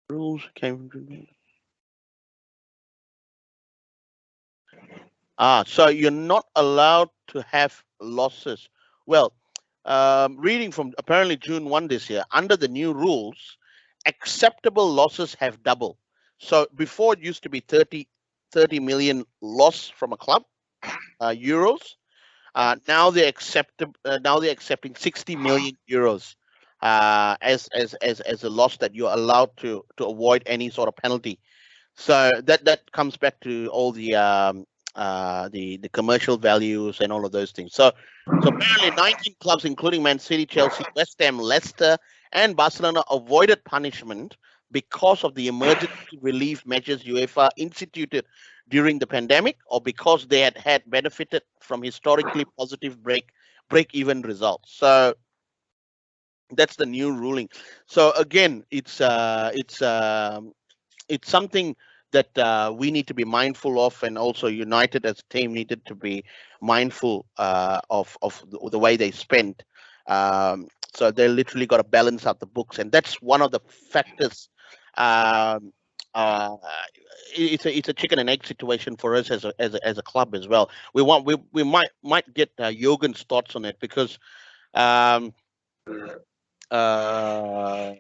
rules came from. So you're not allowed to have losses. Well, reading from apparently June 1 this year, under the new rules, acceptable losses have doubled. So before it used to be 30 million loss from a club, euros. Now they're accepting 60 million euros as a loss that you're allowed to avoid any sort of penalty. So that comes back to all the commercial values and all of those things. So apparently 19 clubs, including Man City, Chelsea, West Ham, Leicester, and Barcelona, avoided punishment because of the emergency relief measures UEFA instituted during the pandemic, or because they had benefited from historically positive break-even results. So that's the new ruling. So again, it's something that we need to be mindful of, and also United as a team needed to be mindful of the way they spend. So they literally got to balance out the books, and that's one of the factors. Um, uh, it's a chicken and egg situation for us as a club as well. We might get Jurgen's thoughts on it, because um, uh,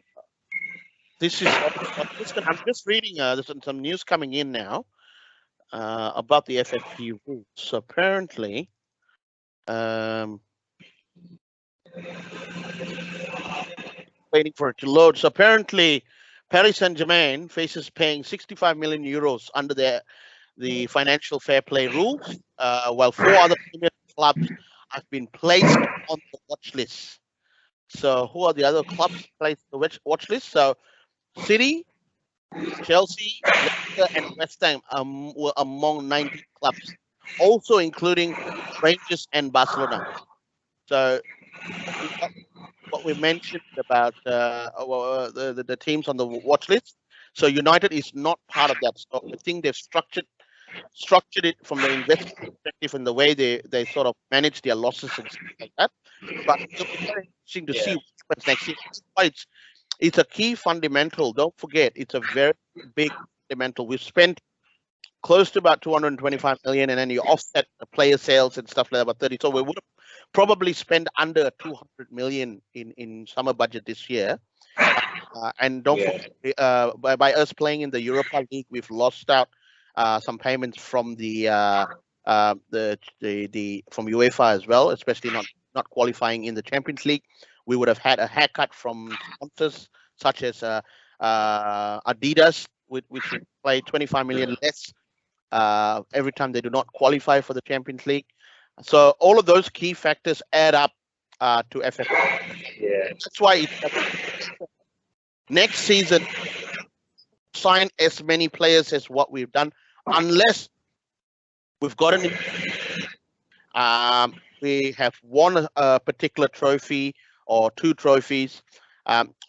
this is I'm just reading there's some news coming in now about the FFP rules. So apparently, waiting for it to load. So apparently, Paris Saint-Germain faces paying 65 million euros under the financial fair play rules, while 4 other Premier clubs have been placed on the watch list. So who are the other clubs placed on the watch list? So City, Chelsea, Leicester, and West Ham were among 19 clubs, also including Rangers and Barcelona. So what we mentioned about the teams on the watch list. So United is not part of that. So I think they've structured it from the investment perspective and the way they sort of manage their losses and stuff like that. But it'll be very interesting to see what happens next year. It's a key fundamental. Don't forget, it's a very big fundamental. We've spent close to about 225 million, and then you offset the player sales and stuff like that, about 30. So we would have probably spent under 200 million in summer budget this year. And don't forget, by us playing in the Europa League, we've lost out some payments from the from UEFA as well, especially not qualifying in the Champions League. We would have had a haircut from sponsors such as Adidas, which would play 25 million less every time they do not qualify for the Champions League. So all of those key factors add up to FFP. Yeah. That's why next season, sign as many players as what we've done, unless we've gotten we have won a particular trophy or 2 trophies.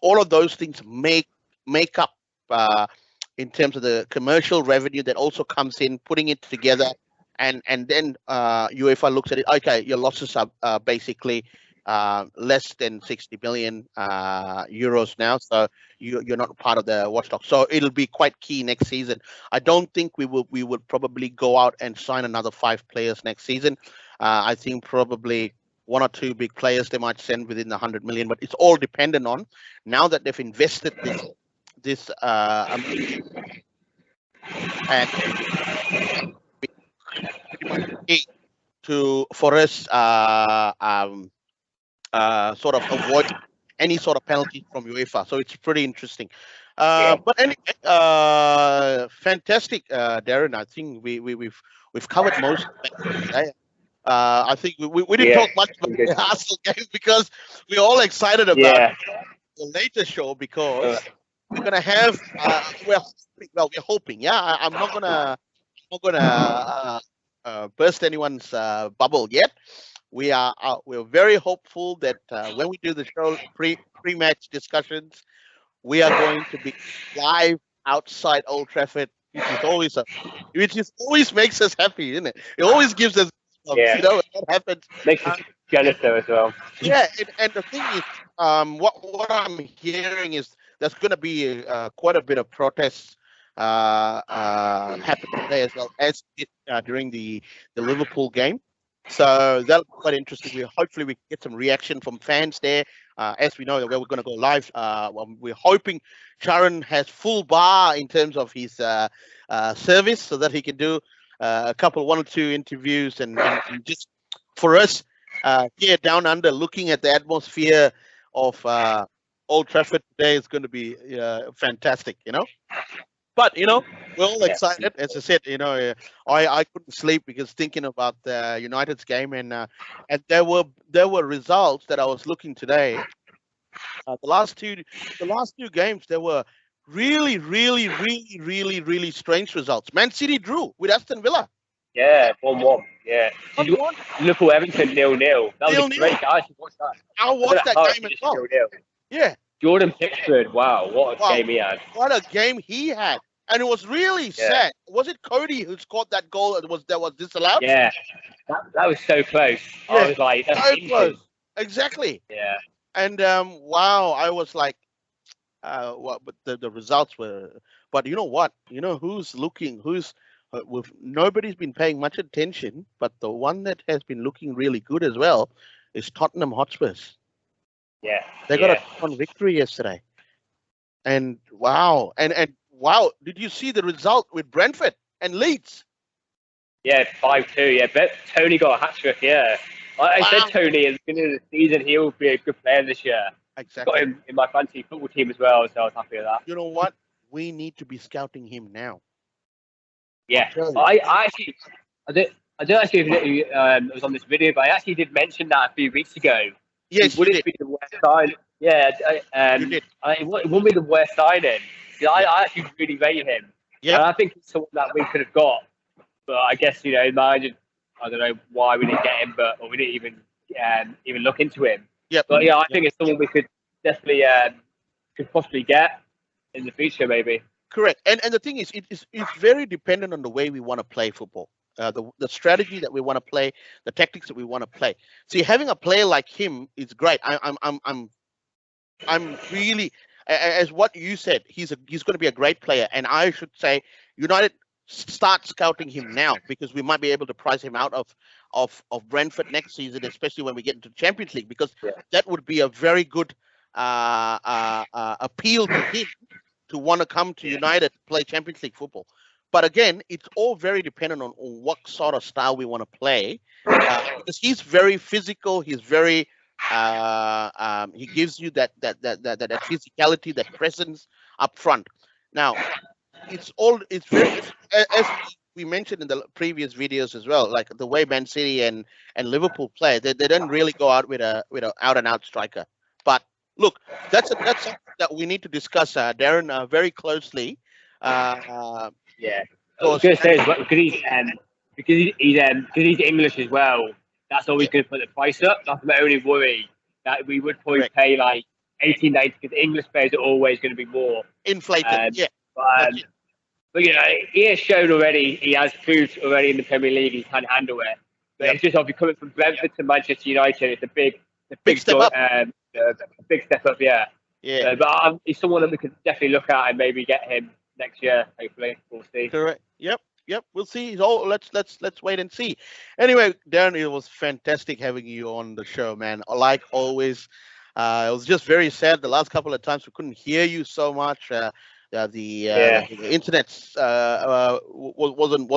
All of those things make up in terms of the commercial revenue that also comes in, putting it together, and then UEFA looks at it. Okay, your losses are basically less than 60 million euros now, so you're not part of the watchdog. So it'll be quite key next season. I don't think we would probably go out and sign another 5 players next season. I think probably 1 or 2 big players they might send within the 100 million, but it's all dependent on now that they've invested this and for us sort of avoid any sort of penalty from UEFA. So it's pretty interesting. But anyway, fantastic, Darren. I think we've covered most of it today. I think we didn't talk much about the Arsenal game because we're all excited about the later show, because we're gonna have we're hoping. Yeah, I'm not gonna burst anyone's bubble yet. We're very hopeful that when we do the show pre-match discussions, we are going to be live outside Old Trafford, which always makes us happy, isn't it? It always gives us, you know, what happens. Makes us jealous though as well. Yeah, and the thing is, what I'm hearing is there's going to be quite a bit of protests happen today as well as during the Liverpool game. So that'll be quite interesting. Hopefully we can get some reaction from fans there. As we know that we're going to go live, we're hoping Sharon has full bar in terms of his service, so that he can do a couple, 1 or 2 interviews, and just for us here down under, looking at the atmosphere of Old Trafford today is going to be fantastic, you know. But you know, we're all excited. As I said, you know, I couldn't sleep because thinking about the United's game, and there were results that I was looking today. The last two games, there were really, really, really, really, really strange results. Man City drew with Aston Villa. Yeah, 1-1. Yeah. 1-1. Liverpool Everton 0-0. That was a 0-0. great. I actually watched that. I watched that game as well. 0-0. Yeah. Jordan Pickford. Wow, what a Wow. game he had. What a game he had. And it was really sad. Was it Cody who scored that goal that was disallowed? Yeah. That was so close. Yeah. I was like, that's So close. Exactly. Yeah. And wow, I was like, but the results were. But you know what? You know who's with nobody's been paying much attention, but the one that has been looking really good as well is Tottenham Hotspurs. Yeah. They got a one victory yesterday. And wow, and wow, did you see the result with Brentford and Leeds? Yeah, 5-2. Yeah, but Tony got a hat trick. Yeah, I said Tony at the beginning of the season he will be a good player this year. Exactly. Got him in my fantasy football team as well, so I was happy with that. You know what? We need to be scouting him now. Yeah, I don't actually know if it was on this video, but I actually did mention that a few weeks ago. Yes, would it be the worst sign? Yeah, it wouldn't be the worst signing. I actually really rate him. Yeah, and I think it's someone that we could have got, but I guess I don't know why we didn't get him, or we didn't even look into him. Yeah, but yeah, I think it's someone we could definitely could possibly get in the future, maybe. Correct, and the thing is, it's very dependent on the way we want to play football. The strategy that we want to play, the tactics that we want to play. See, having a player like him is great. I'm really, as what you said, he's going to be a great player, and I should say United start scouting him now because we might be able to price him out of Brentford next season, especially when we get into the Champions League, because that would be a very good appeal to him to want to come to United to play Champions League football. But again, it's all very dependent on what sort of style we want to play, because he's very physical. He's very he gives you that physicality, that presence up front. Now, it's very, as we mentioned in the previous videos as well, like the way Man City and Liverpool play, they don't really go out with a out and out striker. But look, that's something that we need to discuss, Darren, very closely. Yeah, I was going to say because he's English as well. That's always going to put the price up. That's my only worry, that we would probably pay like 18, 19, because English players are always going to be more inflated. But he has shown already. He has proved already in the Premier League he can handle it. But it's just obviously coming from Brentford to Manchester United. It's a big step up. A big step up. Yeah. But he's someone that we could definitely look at and maybe get him next year. Hopefully, we'll see. Correct. Yep. We'll see. Let's wait and see. Anyway, Darren, it was fantastic having you on the show, man. Like always, it was just very sad the last couple of times we couldn't hear you so much. The internet wasn't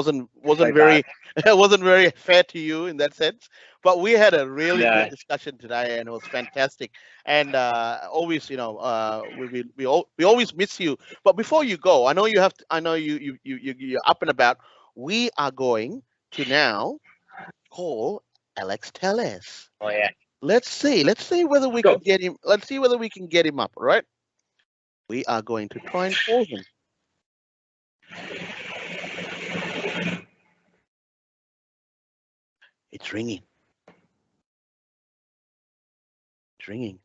very wasn't very fair to you in that sense. But we had a really good discussion today, and it was fantastic. And always, we always miss you. But before you go, I know you're up and about. We are going to now call Alex Telles. Oh yeah. Let's see whether we can get him. Let's see whether we can get him up. All right. We are going to try and call him. It's ringing. It's ringing.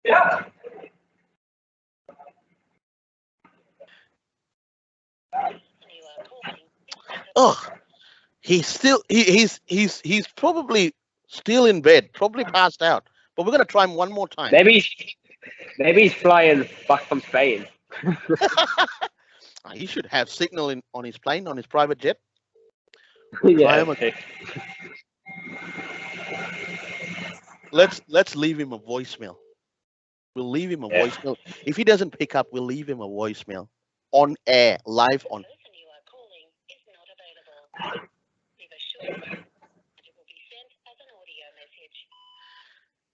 Yeah. Oh, he's probably still in bed, probably passed out. But we're gonna try him one more time. Maybe he's flying back from Spain. He should have signal on his plane, on his private jet. Okay. Let's leave him a voicemail. We'll leave him a voicemail. If he doesn't pick up, we'll leave him a voicemail on air, live on.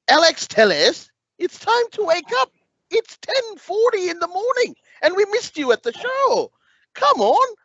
Alex Telles, it's time to wake up. It's 10:40 in the morning, and we missed you at the show. Come on.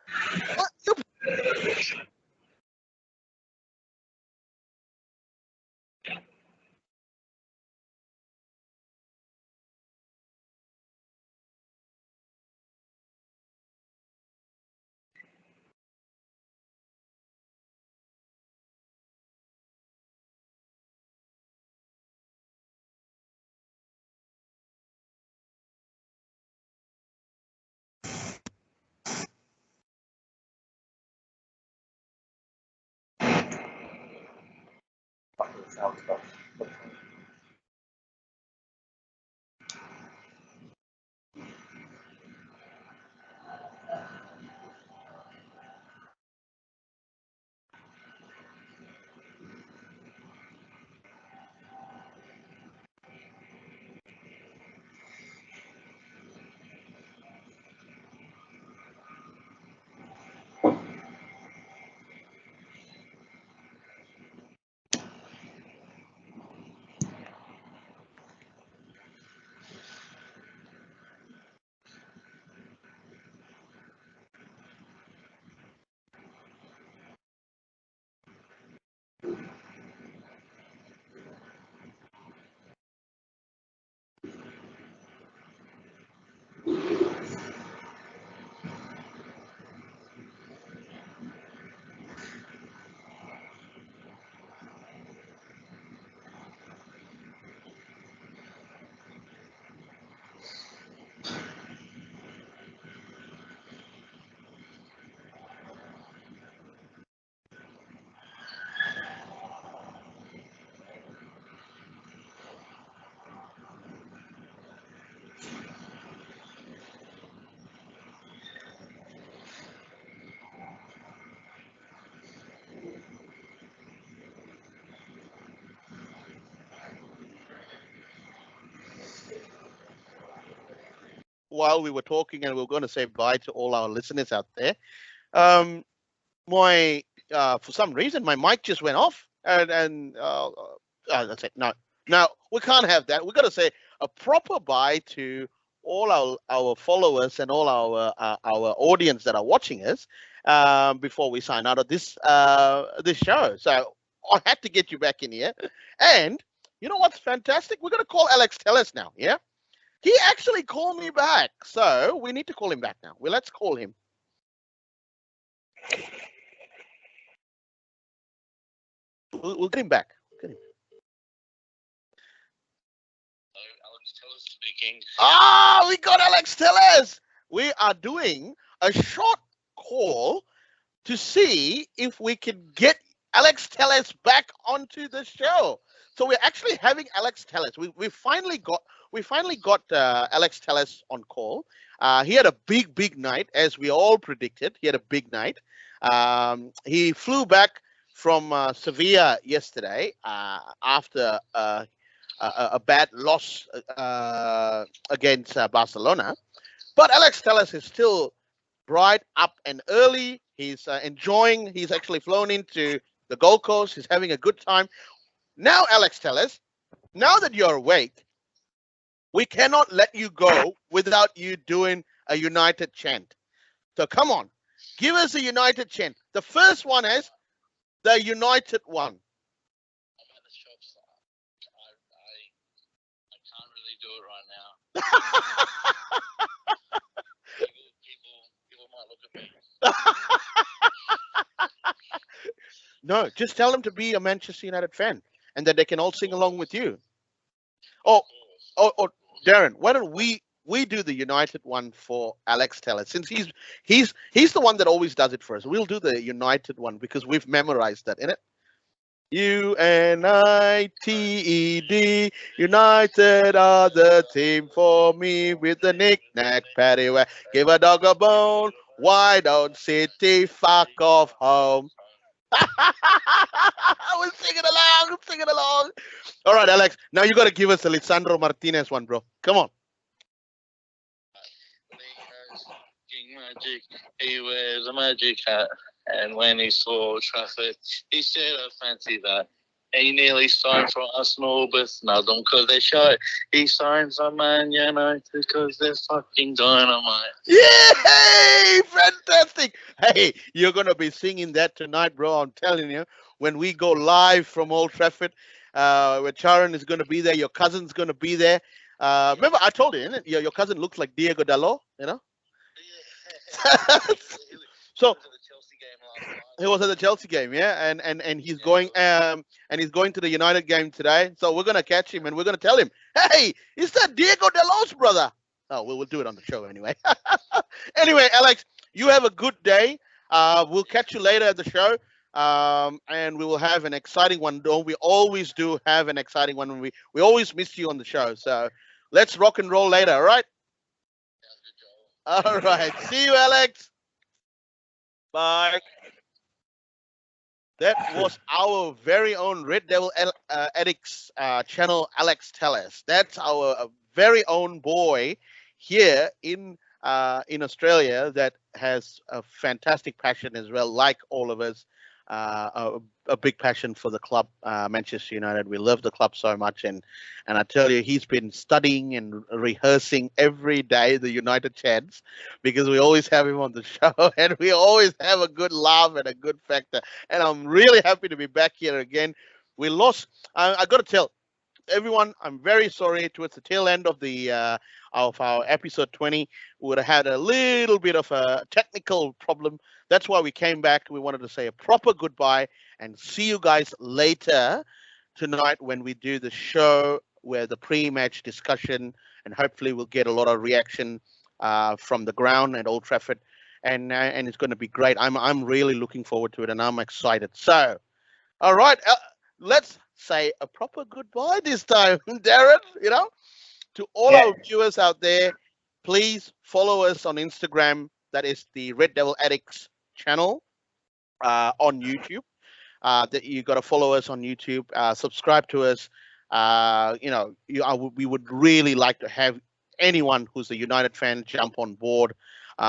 While we were talking, and we are going to say bye to all our listeners out there, um, my for some reason my mic just went off, and that's it. No, we can't have that. We've got to say a proper bye to all our followers and all our audience that are watching us before we sign out of this show. So I had to get you back in here, and you know what's fantastic? We're going to call Alex Telles now. Yeah. He actually called me back, so we need to call him back now. Well, let's call him. We'll get him back. Get him. Alex Telles speaking. Ah, we got Alex Telles. We are doing a short call to see if we can get Alex Telles back onto the show. So we're actually having Alex Telles. We finally got Alex Telles on call. He had a big night, as we all predicted. He had a big night. He flew back from Sevilla yesterday after a bad loss against Barcelona. But Alex Telles is still bright, up and early. He's enjoying. He's actually flown into the Gold Coast. He's having a good time. Now, Alex Telles, now that you're awake, we cannot let you go without you doing a United chant. So come on, give us a United chant. The first one is the United one. I'm at the shops. I can't really do it right now. people might look at me. No, just tell them to be a Manchester United fan, and then they can all sing along with you. Oh, Darren, why don't we do the United one for Alex Telles, since he's the one that always does it for us. We'll do the United one because we've memorized that, innit? UNITED, United are the team for me, with the knick-knack paddywhack. Give a dog a bone, why don't City fuck off home? We're singing along. All right, Alex. Now you got to give us a Lisandro Martinez one, bro. Come on. King Magic, he wears a magic hat, and when he saw Trafford, he said, "I fancy that." He nearly signed for Arsenal, but not them because they're shy. He signs on Man United because they're fucking dynamite. Yay! Fantastic. Hey, you're going to be singing that tonight, bro. I'm telling you. When we go live from Old Trafford, where Charan is going to be there, your cousin's going to be there. Remember, I told you, innit? Your cousin looks like Diego Dalot, you know? So he was at the Chelsea game, yeah, and he's going to the United game today. So we're gonna catch him and we're gonna tell him, hey, is that Diego Dalot's brother? Oh, we'll do it on the show anyway. Anyway, Alex, you have a good day. We'll catch you later at the show. and we will have an exciting one. Don't we always do have an exciting one? When we always miss you on the show. So let's rock and roll later. All right. All right. See you, Alex. Bye. That was our very own Red Devil Addicts channel, Alex Telles. That's our very own boy here in Australia that has a fantastic passion as well, like all of us, a big passion for the club, Manchester United. We love the club so much, and I tell you, he's been studying and rehearsing every day the United chants, because we always have him on the show, and we always have a good laugh and a good factor. And I'm really happy to be back here again. We lost. I got to tell everyone, I'm very sorry. Towards the tail end of of our episode 20, we would have had a little bit of a technical problem. That's why we came back. We wanted to say a proper goodbye and see you guys later tonight when we do the show, where the pre-match discussion, and hopefully we'll get a lot of reaction from the ground at Old Trafford, and it's going to be great. I'm really looking forward to it, and I'm excited. So, all right, let's say a proper goodbye this time, Darren. To all our viewers out there, please follow us on Instagram. That is the Red Devil Addicts channel on YouTube. That you got to follow us on YouTube. Subscribe to us. We would really like to have anyone who's a United fan jump on board.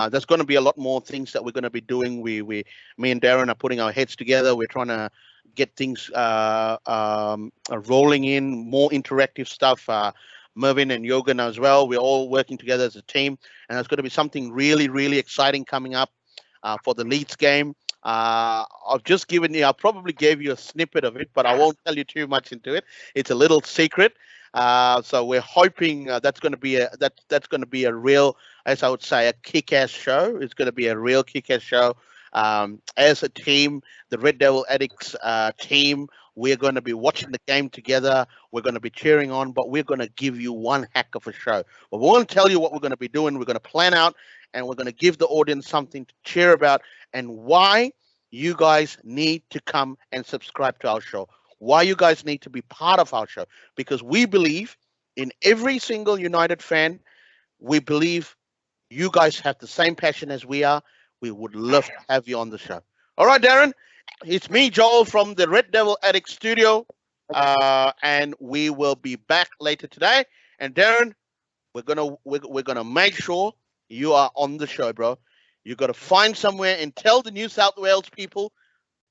There's going to be a lot more things that we're going to be doing. Me and Darren are putting our heads together. We're trying to get things rolling in, more interactive stuff. Mervin and Yogan as well. We're all working together as a team, and there's going to be something really, really exciting coming up for the Leeds game. I've just given you, I probably gave you a snippet of it, but I won't tell you too much into it. It's a little secret. So we're hoping that's going to be that's going to be a real, as I would say, a kick-ass show. It's going to be a real kick-ass show. As a team, the Red Devil Addicts team, we're going to be watching the game together. We're going to be cheering on, but we're going to give you one heck of a show. But we won't tell you what we're going to be doing. We're going to plan out, and we're going to give the audience something to cheer about, and why you guys need to come and subscribe to our show. Why you guys need to be part of our show. Because we believe in every single United fan. We believe you guys have the same passion as we are. We would love to have you on the show. All right, Darren. It's me, Joel, from the Red Devil Addict Studio, and we will be back later today. And Darren, we're gonna make sure you are on the show, bro. You got to find somewhere and tell the New South Wales people,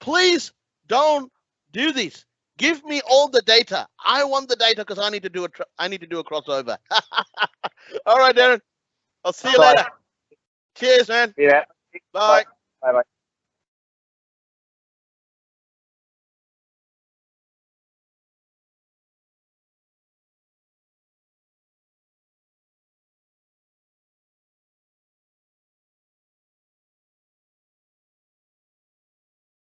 please don't do this. Give me all the data. I want the data because I need to do a crossover. All right, Darren. I'll see you later. Cheers, man. Yeah. Bye. Bye. Bye.